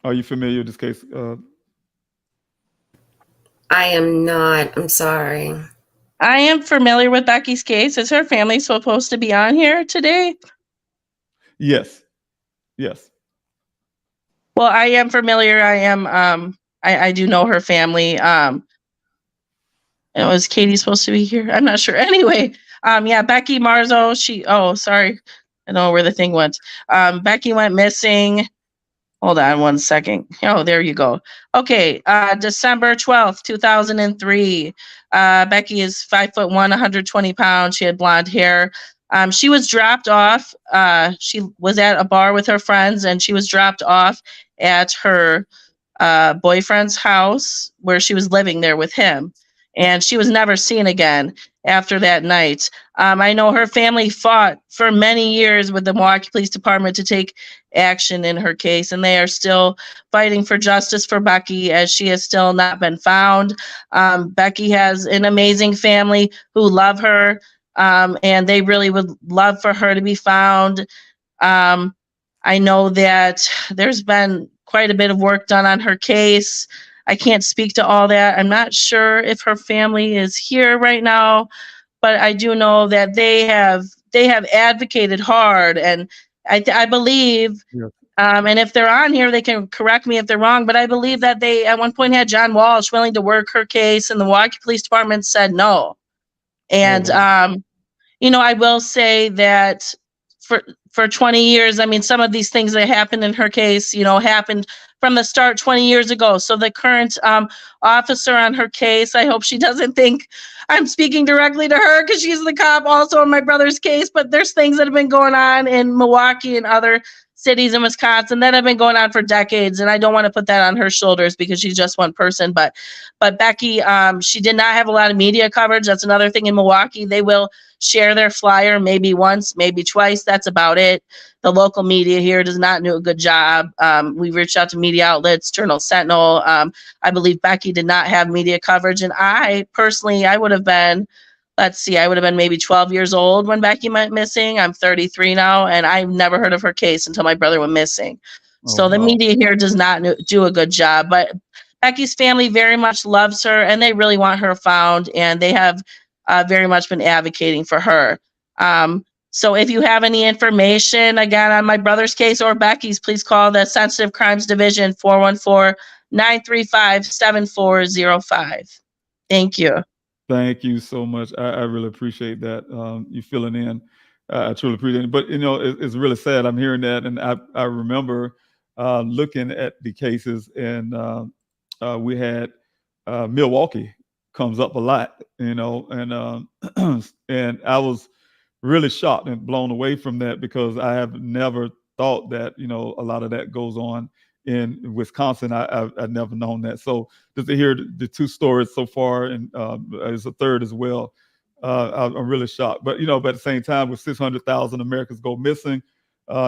Are you familiar with this case? I am not. I'm sorry. I am familiar with Becky's case. Is her family supposed to be on here today? Yes. Yes. Well, I am familiar. I do know her family. Was Katie supposed to be here? I'm not sure. Anyway, Becky Marzo, sorry. I don't know where the thing went. Becky went missing. Hold on one second. Oh, there you go. Okay, December 12th, 2003. Becky is 5'1", 120 pounds. She had blonde hair. She was dropped off. She was at a bar with her friends, and she was dropped off at her boyfriend's house where she was living there with him. And she was never seen again. after that night. I know her family fought for many years with the Milwaukee Police Department to take action in her case, and they are still fighting for justice for Becky, as she has still not been found. Becky has an amazing family who love her, and they really would love for her to be found. I know that there's been quite a bit of work done on her case. I can't speak to all that. I'm not sure if her family is here right now, but I do know that they have advocated hard, and I believe, Yeah. and if they're on here, they can correct me if they're wrong, but I believe that they at one point had John Walsh willing to work her case, and the Milwaukee Police Department said no. And I will say that for 20 years, I mean, some of these things that happened in her case, happened from the start 20 years ago. So the current officer on her case, I hope she doesn't think I'm speaking directly to her, because she's the cop also in my brother's case. But there's things that have been going on in Milwaukee and other cities in Wisconsin that have been going on for decades, and I don't want to put that on her shoulders because she's just one person. But Becky, she did not have a lot of media coverage. That's another thing in Milwaukee. They will share their flyer maybe once, maybe twice. That's about it. The local media here does not do a good job. We reached out to media outlets, Journal Sentinel. I believe Becky did not have media coverage, and I personally, I would have been maybe 12 years old when Becky went missing. I'm 33 now, and I've never heard of her case until my brother went missing. So the media here does not do a good job. But Becky's family very much loves her, and they really want her found, and they have very much been advocating for her. So if you have any information, again, on my brother's case or Becky's, please call the Sensitive Crimes Division, 414-935-7405. Thank you. Thank you so much. I really appreciate that. You filling in. I truly appreciate it. But, it's really sad. I'm hearing that. And I remember looking at the cases, and we had Milwaukee comes up a lot, and and I was really shocked and blown away from that, because I have never thought that, a lot of that goes on in Wisconsin. I've never known that. So just to hear the two stories so far, and as a third as well, I'm really shocked. But, but at the same time, with 600,000 Americans go missing,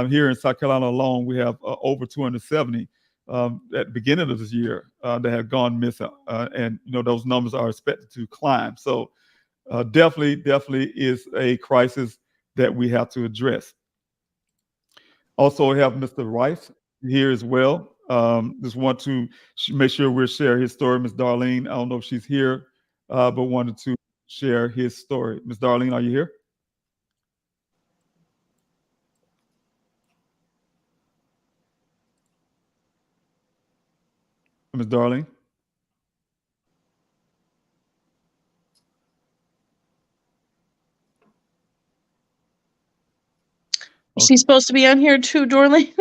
here in South Carolina alone, we have over 270 at the beginning of this year that have gone missing. And, those numbers are expected to climb. So definitely is a crisis that we have to address. Also, we have Mr. Rice here as well. Just want to make sure we'll share his story. Ms. Darlene, I don't know if she's here, but wanted to share his story. Ms. Darlene, are you here? Ms. Darlene? Is she supposed to be on here too, Darlene?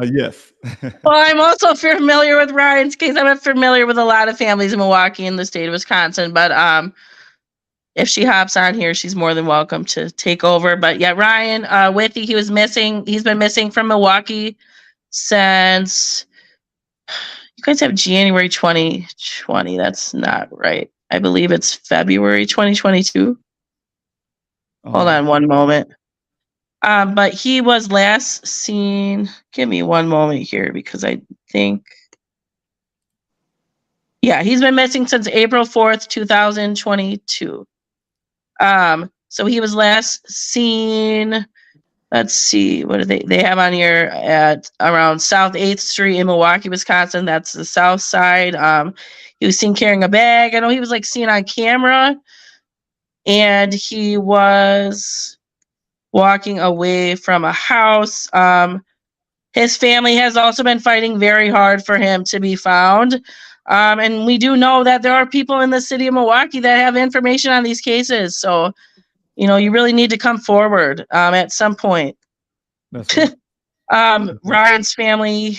Yes. Well, I'm also familiar with Ryan's case. I'm familiar with a lot of families in Milwaukee and the state of Wisconsin, but if she hops on here, she's more than welcome to take over. But yeah, Ryan Withy, he was missing. He's been missing from Milwaukee since, you guys have January 2020. That's not right. I believe it's February 2022. Hold on one moment. But he was last seen, give me one moment here, because I think, yeah, he's been missing since April 4th, 2022. So he was last seen, let's see, what do they have on here, at around South 8th Street in Milwaukee, Wisconsin. That's the south side. He was seen carrying a bag. I know he was seen on camera, and he was walking away from a house. His family has also been fighting very hard for him to be found. And we do know that there are people in the city of Milwaukee that have information on these cases. So, you really need to come forward at some point. That's right. Ryan's family,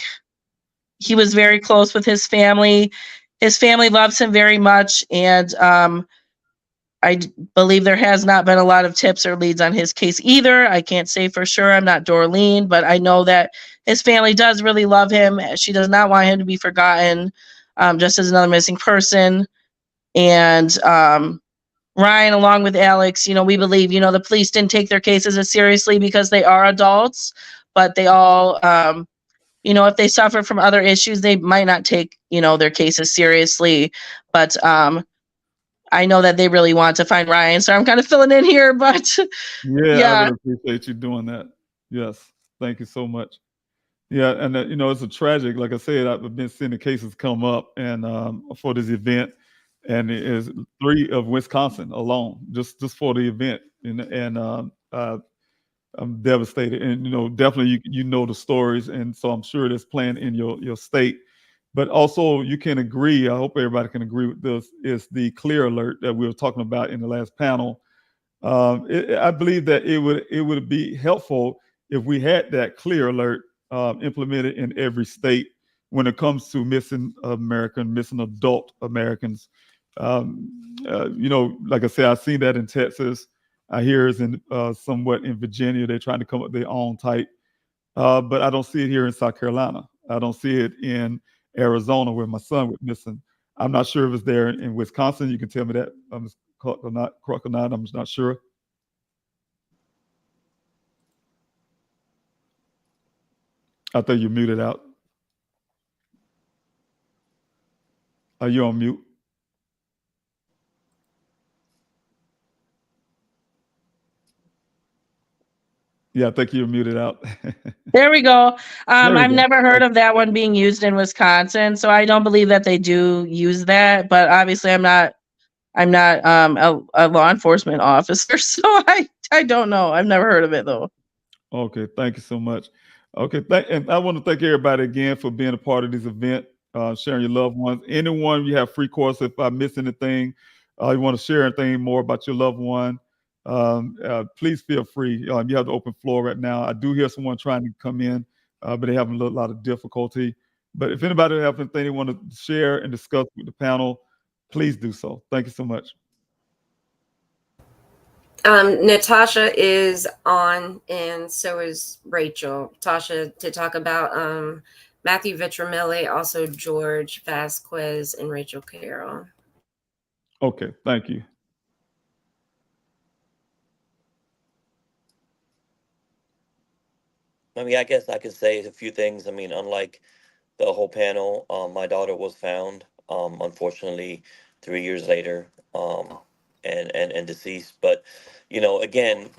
he was very close with his family. His family loves him very much. And I believe there has not been a lot of tips or leads on his case either. I can't say for sure. I'm not Dorleen, but I know that his family does really love him. She does not want him to be forgotten, just as another missing person. And Ryan, along with Alex, we believe, the police didn't take their cases as seriously because they are adults, but they all, if they suffer from other issues, they might not take, their cases seriously. But I know that they really want to find Ryan, so I'm kind of filling in here, but Yeah, I yeah. really appreciate you doing that. Yes, thank you so much. Yeah, and it's a tragic. Like I said, I've been seeing the cases come up, and for this event, and it is 3 of Wisconsin alone, just for the event, and I'm devastated. And definitely you know the stories, and so I'm sure it's playing in your state. But also, you can agree. I hope everybody can agree with this. Is the clear alert that we were talking about in the last panel. I believe that it would be helpful if we had that clear alert implemented in every state when it comes to missing adult Americans. Like I said, I've seen that in Texas. I hear it's in somewhat in Virginia. They're trying to come up with their own type, but I don't see it here in South Carolina. I don't see it in Arizona where my son was missing. I'm not sure if it's there in Wisconsin. You can tell me that. Crocodile, I'm not sure. I think you're muted out. Are you on mute? Yeah, I think you're muted out. There we go. There we I've go. never heard of that one being used in Wisconsin, so I don't believe that they do use that. But obviously, I'm not a law enforcement officer, so I don't know. I've never heard of it though. Okay, thank you so much. Okay, and I want to thank everybody again for being a part of this event, sharing your loved ones. Anyone, you have free course. If I miss anything, you want to share anything more about your loved one, please feel free. You have the open floor right now. I do hear someone trying to come in, but they're having a lot of difficulty. But if anybody has anything they want to share and discuss with the panel, please do so. Thank you so much. Natasha is on, and so is Rachel. Tasha, to talk about Matthew Vetrameli, also George Vasquez, and Rachel Carroll. Okay, thank you. I mean, I guess I could say a few things. I mean, unlike the whole panel, my daughter was found, unfortunately, 3 years later, and deceased. But, again,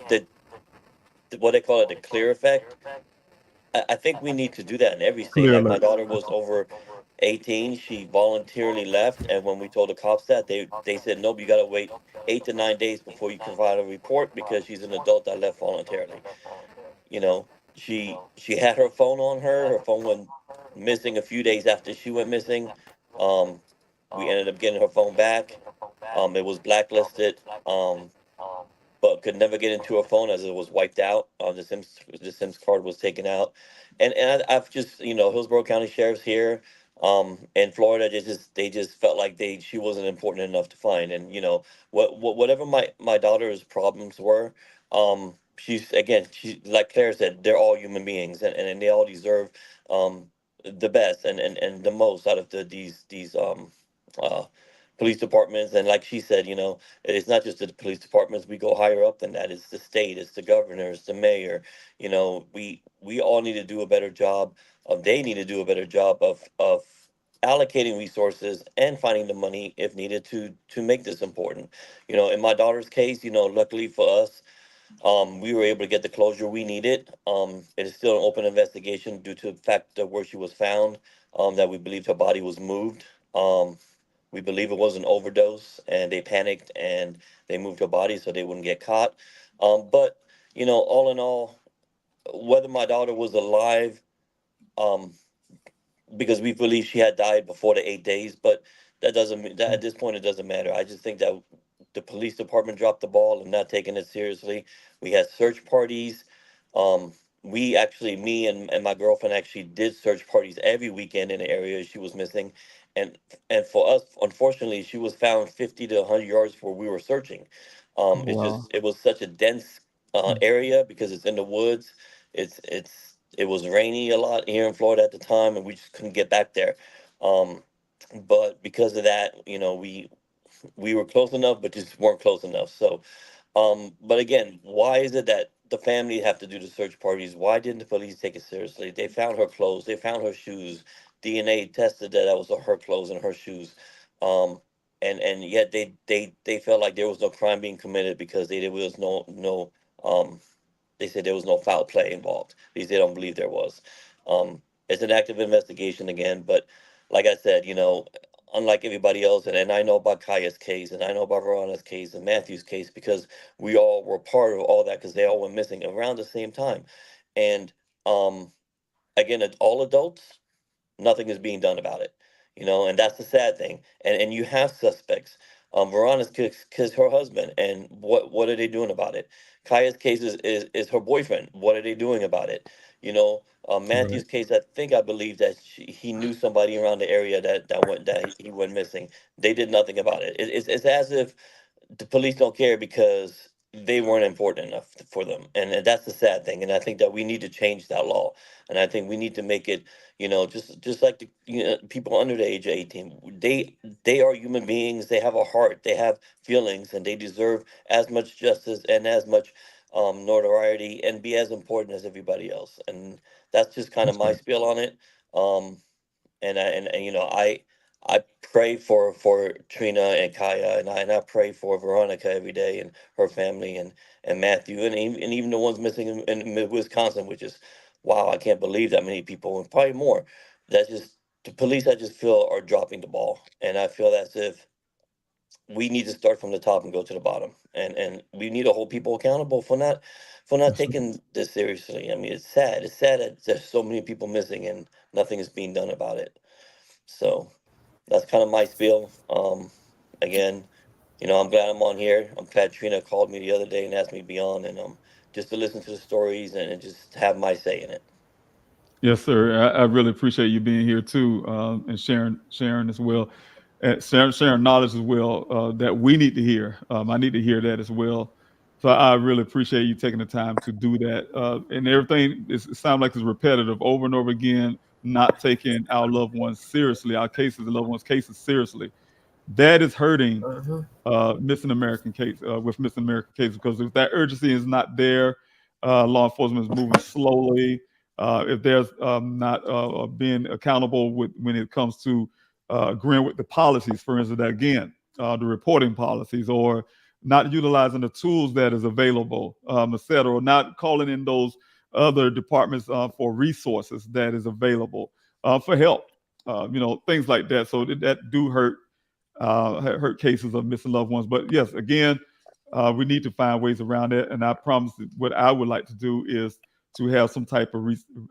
what they call it, the clear effect. I think we need to do that in every state. Clear Like my alert. daughter was over 18, she voluntarily left, and when we told the cops that, they said, nope, you got to wait 8 to 9 days before you can file a report because she's an adult that left voluntarily. You know, she had her phone on her. Her phone went missing a few days after she went missing. Um, we ended up getting her phone back. It was blacklisted. But could never get into her phone as it was wiped out. The SIMS card was taken out, and I've just Hillsborough County Sheriff's here, in Florida. They just felt like she wasn't important enough to find, and whatever my daughter's problems were, she like Claire said, they're all human beings, and they all deserve the best and the most out of these uh police departments. And like she said, it's not just the police departments. We go higher up than that. It's the state, it's the governor, it's the mayor. We all need to do a better job they need to do a better job of allocating resources and finding the money if needed to make this important. In my daughter's case, luckily for us, we were able to get the closure we needed. It is still an open investigation due to the fact that where she was found, that we believe her body was moved. We believe it was an overdose, and they panicked and they moved her body so they wouldn't get caught. But all in all, whether my daughter was alive, um, because we believe she had died before the 8 days, but that doesn't mean that at this point it doesn't matter. I just think that the police department dropped the ball and not taking it seriously. We had search parties. We actually, me and my girlfriend actually did search parties every weekend in the area she was missing. And for us, unfortunately, she was found 50 to 100 yards where we were searching. Wow. It was such a dense area because it's in the woods. It was rainy a lot here in Florida at the time, and we just couldn't get back there. But because of that, we were close enough, but just weren't close enough. So, but again, why is it that the family have to do the search parties? Why didn't the police take it seriously? They found her clothes, they found her shoes. DNA tested that was her clothes and her shoes. And yet they felt like there was no crime being committed because there was no they said there was no foul play involved because they don't believe there was. It's an active investigation again, but like I said, unlike everybody else, and I know about Kaya's case, and I know about Veronica's case and Matthew's case, because we all were part of all that because they all went missing around the same time. And again, all adults, nothing is being done about it, and that's the sad thing. And you have suspects. Veronica's case, her husband, and what are they doing about it? Kaya's case is her boyfriend. What are they doing about it? Matthew's case, I believe that he knew somebody around the area that he went missing. They did nothing about it. It's as if the police don't care because they weren't important enough for them, and that's the sad thing. And I think that we need to change that law, and I think we need to make it, just like the people under the age of 18. They are human beings. They have a heart. They have feelings, and they deserve as much justice and as much notoriety and be as important as everybody else. And that's just kind of my spiel on it. I pray for Trina and Kaya, and I pray for Veronica every day and her family and Matthew and even the ones missing in Wisconsin, which is wow, I can't believe that many people, and probably more. That just the police, I just feel, are dropping the ball, and I feel as if we need to start from the top and go to the bottom, and we need to hold people accountable for not taking this seriously. I mean, it's sad. It's sad that there's so many people missing and nothing is being done about it. So that's kind of my spiel. Again, I'm glad I'm on here. I'm glad Trina called me the other day and asked me to be on, and just to listen to the stories and just have my say in it. Yes, sir. I really appreciate you being here too, and sharing as well, and sharing knowledge as well that we need to hear. I need to hear that as well. So I really appreciate you taking the time to do that. And everything it sounds like it's repetitive over and over again, not taking our loved ones seriously, our cases, the loved ones' cases seriously. That is hurting Missing American case with Missing American cases, because if that urgency is not there, law enforcement is moving slowly. If there's not being accountable when it comes to agreeing with the policies, for instance, that again, the reporting policies, or not utilizing the tools that is available, et cetera, or not calling in those other departments for resources that is available for help, things like that. So that do hurt cases of missing loved ones. But yes, again, we need to find ways around it. And I promise that what I would like to do is to have some type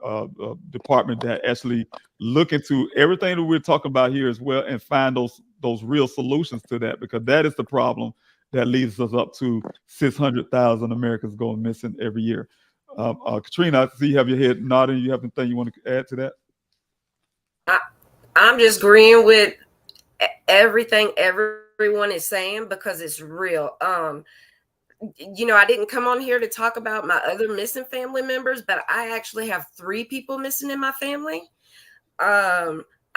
of department that actually look into everything that we're talking about here as well, and find those real solutions to that, because that is the problem that leads us up to 600,000 Americans going missing every year. Katrina, I see you have your head nodding. You have anything you want to add to that? I'm just agreeing with everything everyone is saying, because it's real. I didn't come on here to talk about my other missing family members, but I actually have 3 people missing in my family.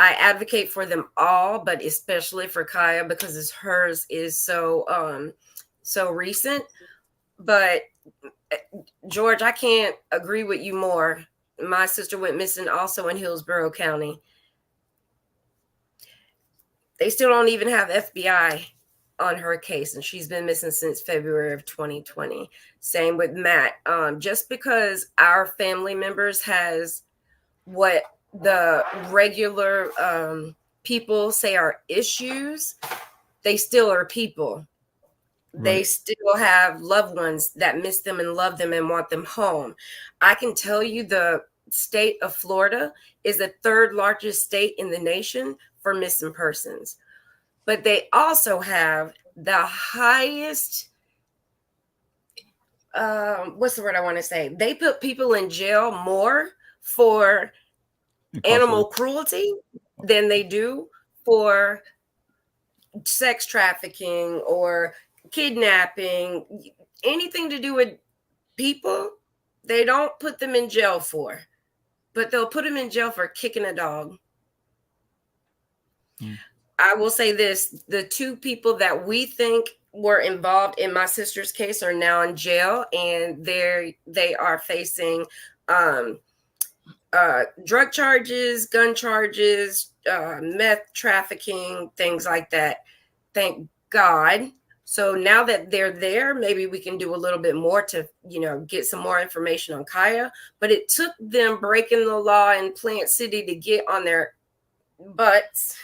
I advocate for them all, but especially for Kaya, because hers is so recent. But George, I can't agree with you more. My sister went missing also in Hillsborough County. They still don't even have FBI on her case, and she's been missing since February of 2020. Same with Matt. Just because our family members has what the regular people say are issues, they still are people. Right. They still have loved ones that miss them and love them and want them home. I can tell you the state of Florida is the 3rd largest state in the nation for missing persons. But they also have the highest, what's the word I want to say? They put people in jail more for animal cruelty than they do for sex trafficking or kidnapping. Anything to do with people, they don't put them in jail for, but they'll put them in jail for kicking a dog. I will say this: the two people that we think were involved in my sister's case are now in jail, and they are facing drug charges, gun charges, meth trafficking, things like that. Thank God. So now that they're there, maybe we can do a little bit more to, get some more information on Kaya. But it took them breaking the law in Plant City to get on their butts,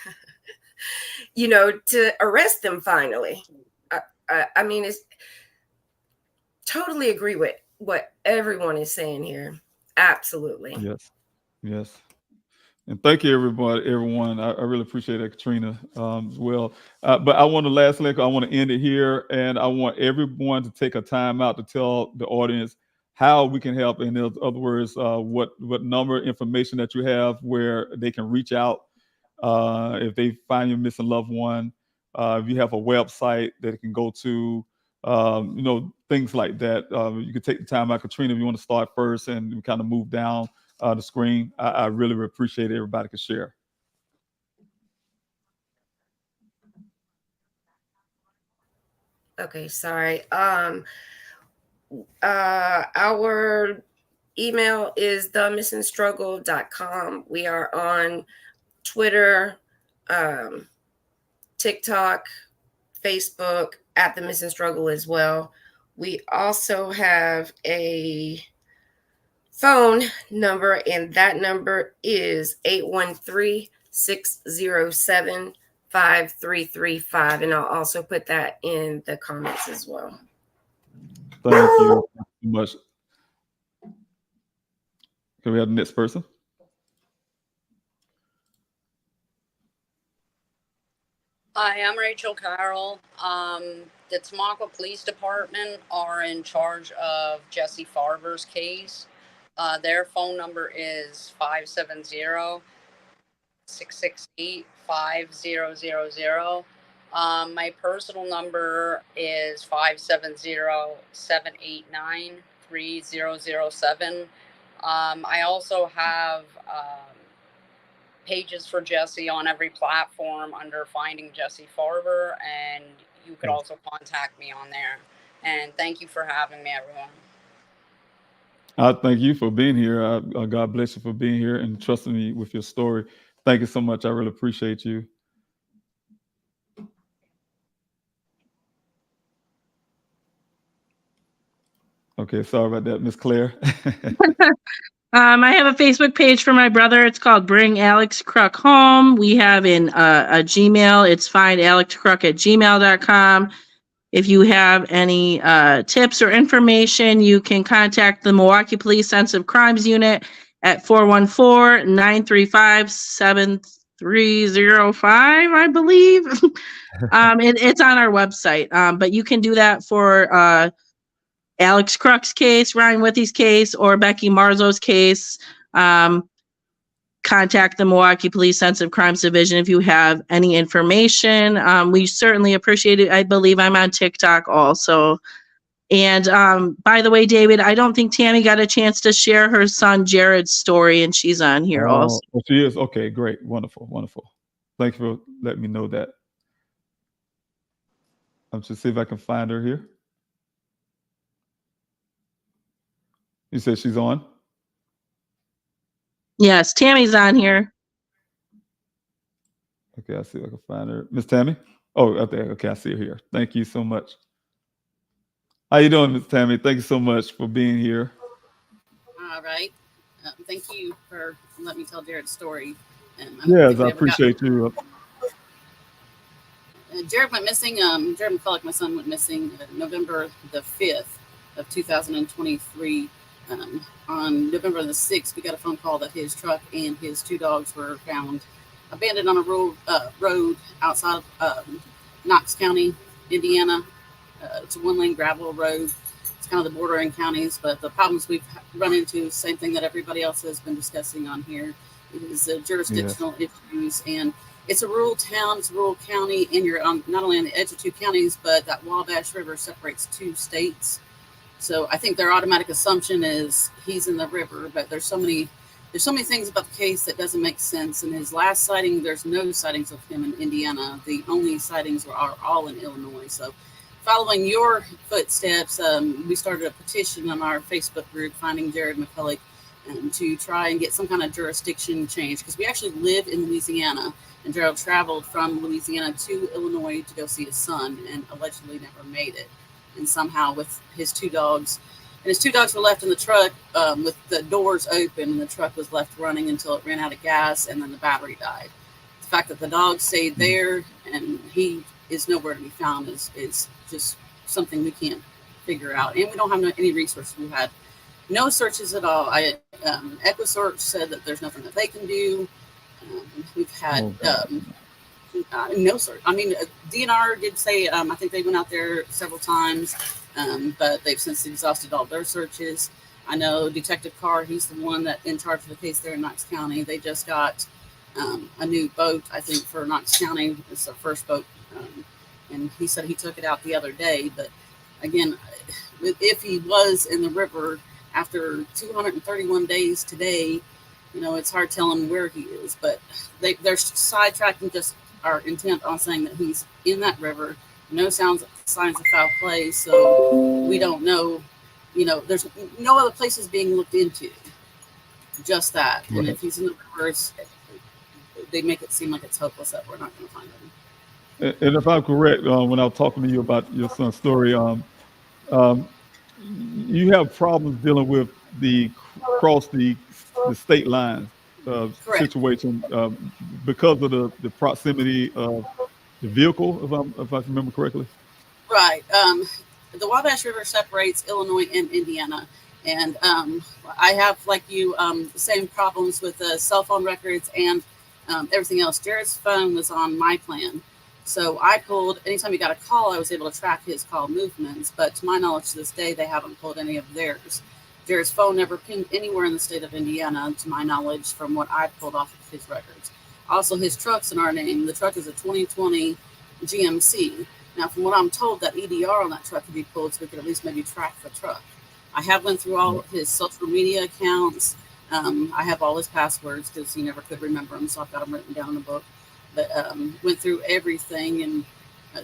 to arrest them finally. I mean, it's totally agree with what everyone is saying here. Absolutely. Yes. And thank you, everyone. I really appreciate it, Katrina, as well. But I want to lastly, I want to end it here, and I want everyone to take a time out to tell the audience how we can help. In other words, what number of information that you have where they can reach out if they find your missing loved one. If you have a website that they can go to, things like that. You can take the time out, Katrina, if you want to start first, and we kind of move down the screen. I really appreciate it. Everybody can share. Okay, sorry. Our email is themissingstruggle.com. We are on Twitter, TikTok, Facebook, at The Missing Struggle as well. We also have a phone number, and that number is 813-607-5335. And I'll also put that in the comments as well. Thank you so much. Can we have the next person? Hi, I'm Rachel Carroll. The Tamaqua Police Department are in charge of Jesse Farber's case. Their phone number is 570-668-5000. My personal number is 570-789-3007. I also have pages for Jesse on every platform under Finding Jesse Farber, and you could also contact me on there. And thank you for having me, everyone. I thank you for being here. God bless you for being here and trusting me with your story. Thank you so much. I really appreciate you. Okay, sorry about that, Miss Claire. I have a Facebook page for my brother. It's called Bring Alex Kruk Home. We have a Gmail. It's findalexkruk@gmail.com. If you have any tips or information, you can contact the Milwaukee Police Sensitive Crimes Unit at 414-935-7305, I believe. It's on our website. But you can do that for Alex Kruk's case, Ryan Withy's case, or Becky Marzo's case. Contact the Milwaukee Police Sensitive Crimes Division if you have any information. We certainly appreciate it. I believe I'm on TikTok also. And by the way, David, I don't think Tammy got a chance to share her son Jared's story, and she's on here also. Oh, she is? Okay, great. Wonderful. Thank you for letting me know that. I'm just see if I can find her here. You said she's on? Yes, Tammy's on here. Okay, I'll see if I can find her. Miss Tammy? Oh, up there. Okay, I see her here. Thank you so much. How you doing, Miss Tammy? Thank you so much for being here. All right. Thank you for letting me tell Jared's story. Yes, I appreciate you. Jared went missing. Jared McCulloch, my son, went missing November the 5th of 2023. On November the 6th, we got a phone call that his truck and his two dogs were found abandoned on a road outside of Knox County, Indiana. It's a one-lane gravel road. It's kind of the bordering counties, but the problems we've run into, same thing that everybody else has been discussing on here, is jurisdictional issues. And it's a rural town, it's a rural county, and you're not only on the edge of two counties, but that Wabash River separates two states. So I think their automatic assumption is he's in the river, but there's so many there's so many things about the case that doesn't make sense. In his last sighting, there's no sightings of him in Indiana. The only sightings are all in Illinois. So following your footsteps, we started a petition on our Facebook group, Finding Jared McCulloch, to try and get some kind of jurisdiction change, because we actually live in Louisiana, and Gerald traveled from Louisiana to Illinois to go see his son and allegedly never made it. And somehow with his two dogs, and his two dogs were left in the truck with the doors open, and the truck was left running until it ran out of gas, and then the battery died. The fact that the dog stayed there and he is nowhere to be found is just something we can't figure out. And we don't have any resources. We had no searches at all. EquiSearch said that there's nothing that they can do. We've had no search. I mean, DNR did say, I think they went out there several times, but they've since exhausted all their searches. I know Detective Carr, he's the one that in charge of the case there in Knox County. They just got a new boat, I think, for Knox County. It's their first boat. And he said he took it out the other day. But again, if he was in the river after 231 days today, you know, it's hard telling where he is. But they're sidetracking just our intent on saying that he's in that river. No signs of foul play. So we don't know, you know, there's no other places being looked into. Just that. Right. And if he's in the river, they make it seem like it's hopeless that we're not going to find him. And if I'm correct, when I was talking to you about your son's story, you have problems dealing with the cross the state lines situation because of the proximity of the vehicle, if I remember correctly. Right. The Wabash River separates Illinois and Indiana. And I have, like you, the same problems with the cell phone records and everything else. Jared's phone was on my plan. So I pulled, anytime he got a call, I was able to track his call movements. But to my knowledge, to this day, they haven't pulled any of theirs. Jared's phone never pinged anywhere in the state of Indiana, to my knowledge, from what I pulled off of his records. Also, his truck's in our name. The truck is a 2020 GMC. Now, from what I'm told, that EDR on that truck could be pulled so we could at least maybe track the truck. I have went through all of his social media accounts. I have all his passwords because he never could remember them, so I've got them written down in the book. But went through everything, and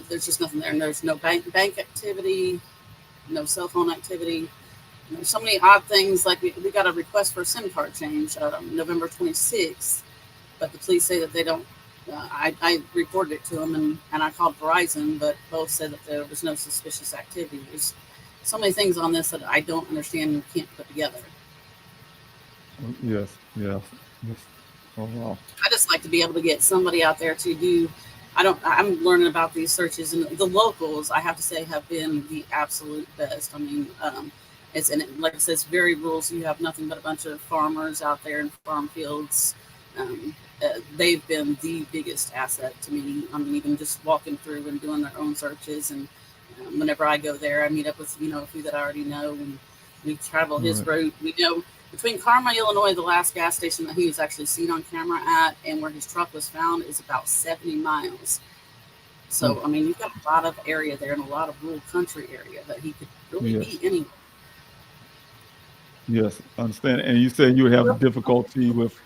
there's just nothing there. And there's no bank activity, no cell phone activity. And there's so many odd things. Like we got a request for a SIM card change November 26th, but the police say that they don't. I reported it to them, and I called Verizon, but both said that there was no suspicious activity. There's so many things on this that I don't understand and can't put together. Yes. Oh, wow. I just like to be able to get somebody out there to do. I'm learning about these searches, and the locals, I have to say, have been the absolute best. I mean, like I said, it's very rural, so you have nothing but a bunch of farmers out there in farm fields. They've been the biggest asset to me. I mean, even just walking through and doing their own searches, and whenever I go there, I meet up with a few that I already know, and we travel his route. We know between Carmel, Illinois, the last gas station that he was actually seen on camera at, and where his truck was found is about 70 miles. So, I mean, you've got a lot of area there and a lot of rural country area that he could really be anywhere. Yes, I understand. And you said you would have difficulty with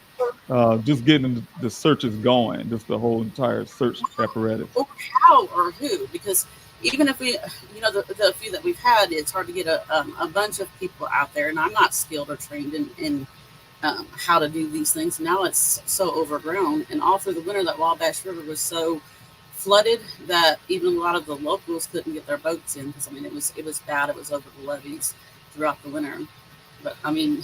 just getting the searches going, just the whole entire search apparatus. Or how or who? Because even if we, the few that we've had, it's hard to get a bunch of people out there. And I'm not skilled or trained in how to do these things. Now it's so overgrown. And all through the winter, that Wabash River was so flooded that even a lot of the locals couldn't get their boats in. Because, I mean, it was bad. It was over the levees throughout the winter. But, I mean,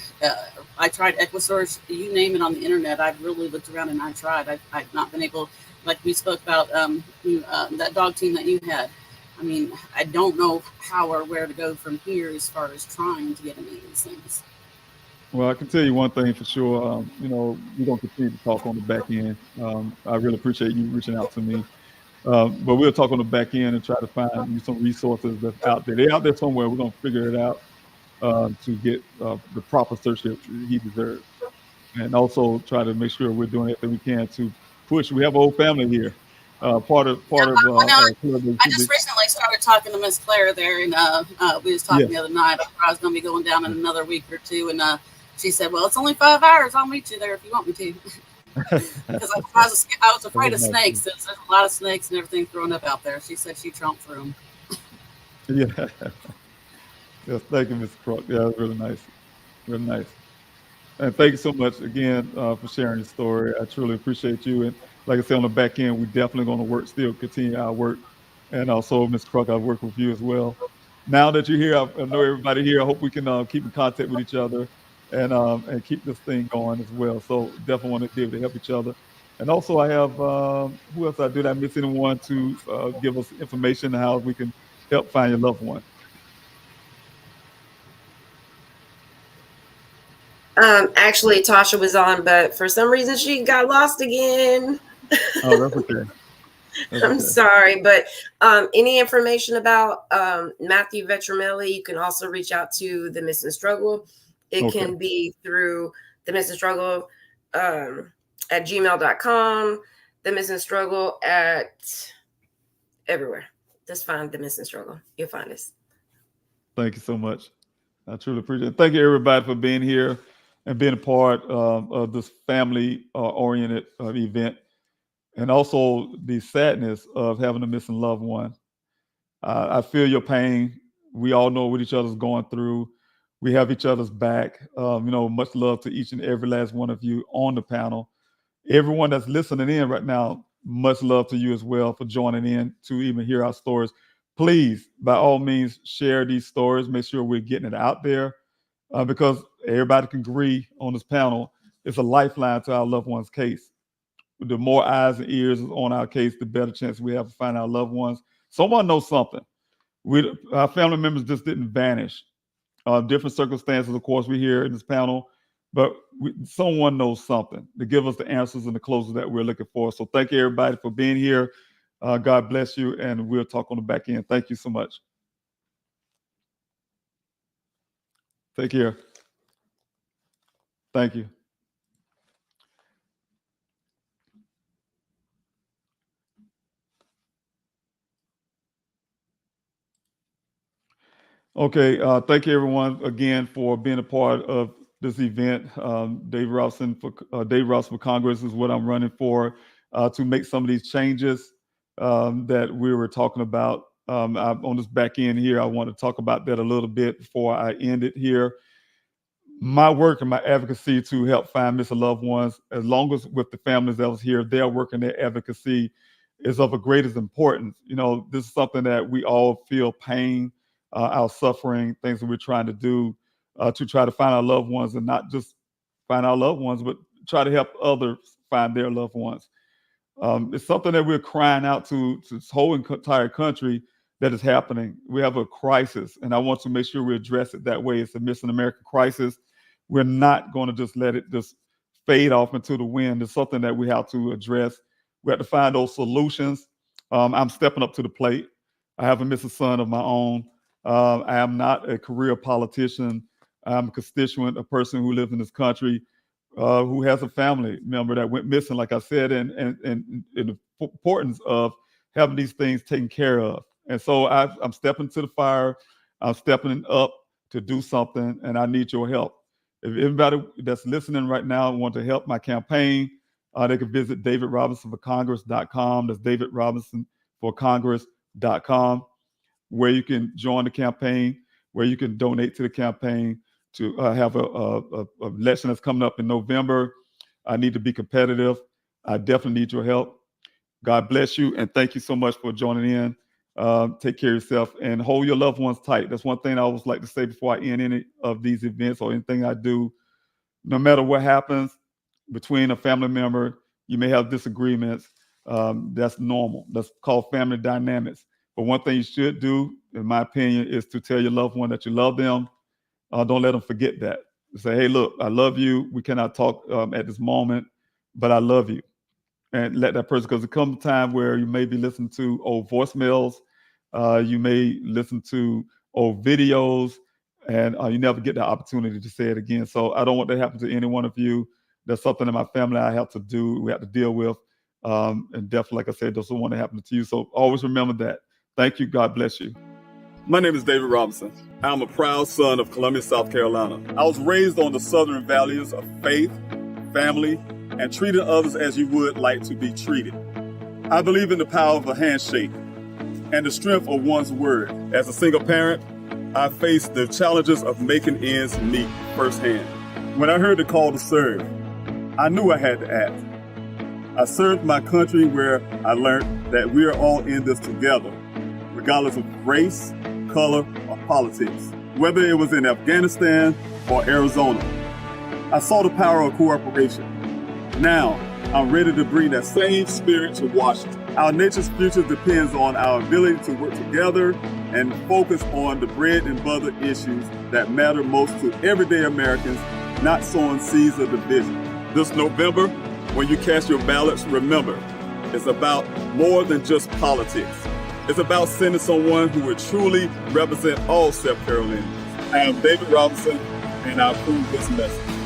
I tried EquiSearch. You name it on the internet. I've really looked around and I tried. I've not been able, like we spoke about that dog team that you had. I mean, I don't know how or where to go from here as far as trying to get any of these things. Well, I can tell you one thing for sure. We're going to continue to talk on the back end. I really appreciate you reaching out to me. But we'll talk on the back end and try to find you some resources that's out there. They're out there somewhere. We're going to figure it out to get the proper search that he deserves. And also try to make sure we're doing everything we can to push. We have a whole family here. I just recently started talking to Miss Claire there, and we was talking the other night. I was going to be going down in another week or two, and She said, well, it's only 5 hours. I'll meet you there if you want me to. Because I was afraid of snakes. There's a lot of snakes and everything thrown up out there. She said she tromped through them. Yeah. Yes, thank you, Mr. Crook. Yeah, that's really nice. Really nice. And thank you so much again for sharing your story. I truly appreciate you. And like I said, on the back end, we definitely going to still continue our work. And also, Ms. Crook, I've worked with you as well. Now that you're here, I know everybody here. I hope we can keep in contact with each other and keep this thing going as well. So definitely want to be able to help each other. And also, I have who else? Did I miss anyone to give us information on how we can help find your loved one? Actually, Tasha was on, but for some reason she got lost again. Oh, that's okay. I'm sorry, but any information about Matthew Vetramelli, you can also reach out to the Missing Struggle. It can be through the Missing Struggle at gmail.com, the Missing Struggle at everywhere. Just find the Missing Struggle. You'll find us. Thank you so much. I truly appreciate it. Thank you, everybody, for being here and being a part of this family-oriented event. And also the sadness of having a missing loved one. I feel your pain. We all know what each other's going through. We have each other's back. Much love to each and every last one of you on the panel. Everyone that's listening in right now, much love to you as well for joining in to even hear our stories. Please, by all means, share these stories. Make sure we're getting it out there because everybody can agree on this panel. It's a lifeline to our loved one's case. The more eyes and ears on our case, the better chance we have to find our loved ones. Someone knows something. Our family members just didn't vanish. Different circumstances, of course, we hear in this panel, but someone knows something to give us the answers and the closures that we're looking for. So thank you, everybody, for being here. God bless you, and we'll talk on the back end. Thank you so much. Take care. Thank you. Okay, thank you everyone again for being a part of this event. Dave Robinson for Congress is what I'm running for to make some of these changes that we were talking about. On this back end here, I want to talk about that a little bit before I end it here. My work and my advocacy to help find missing loved ones, as long as with the families that was here, their work and their advocacy is of the greatest importance. This is something that we all feel pain, our suffering, things that we're trying to do to try to find our loved ones, and not just find our loved ones, but try to help others find their loved ones. It's something that we're crying out to this whole entire country that is happening. We have a crisis, and I want to make sure we address it that way. It's a Missing American Crisis. We're not going to just let it just fade off into the wind. It's something that we have to address. We have to find those solutions. I'm stepping up to the plate. I have a missing son of my own. I am not a career politician. I'm a constituent, a person who lives in this country, who has a family member that went missing, like I said, and the importance of having these things taken care of. And so I'm stepping to the fire. I'm stepping up to do something, and I need your help. If anybody that's listening right now want to help my campaign, they can visit davidrobinsonforcongress.com. That's davidrobinsonforcongress.com, where you can join the campaign, where you can donate to the campaign to have a election that's coming up in November. I need to be competitive. I definitely need your help. God bless you, and thank you so much for joining in. Take care of yourself and hold your loved ones tight. That's one thing I always like to say before I end any of these events or anything I do. No matter what happens between a family member, you may have disagreements. That's normal. That's called family dynamics. But one thing you should do, in my opinion, is to tell your loved one that you love them. Don't let them forget that. Say, hey, look, I love you. We cannot talk at this moment, but I love you. And let that person, because there comes a time where you may be listening to old voicemails, you may listen to old videos, and you never get the opportunity to say it again. So I don't want that to happen to any one of you. That's something in my family I have to do, we have to deal with. And definitely, like I said, doesn't want to happen to you. So always remember that. Thank you. God bless you. My name is David Robinson. I'm a proud son of Columbia, South Carolina. I was raised on the southern values of faith, family, and treating others as you would like to be treated. I believe in the power of a handshake and the strength of one's word. As a single parent, I faced the challenges of making ends meet firsthand. When I heard the call to serve, I knew I had to act. I served my country where I learned that we are all in this together, regardless of race, color, or politics, whether it was in Afghanistan or Arizona. I saw the power of cooperation. Now, I'm ready to bring that same spirit to Washington. Our nation's future depends on our ability to work together and focus on the bread and butter issues that matter most to everyday Americans, not sowing seeds of division. This November, when you cast your ballots, remember, it's about more than just politics. It's about sending someone who would truly represent all South Carolinians. I am David Robinson, and I approve this message.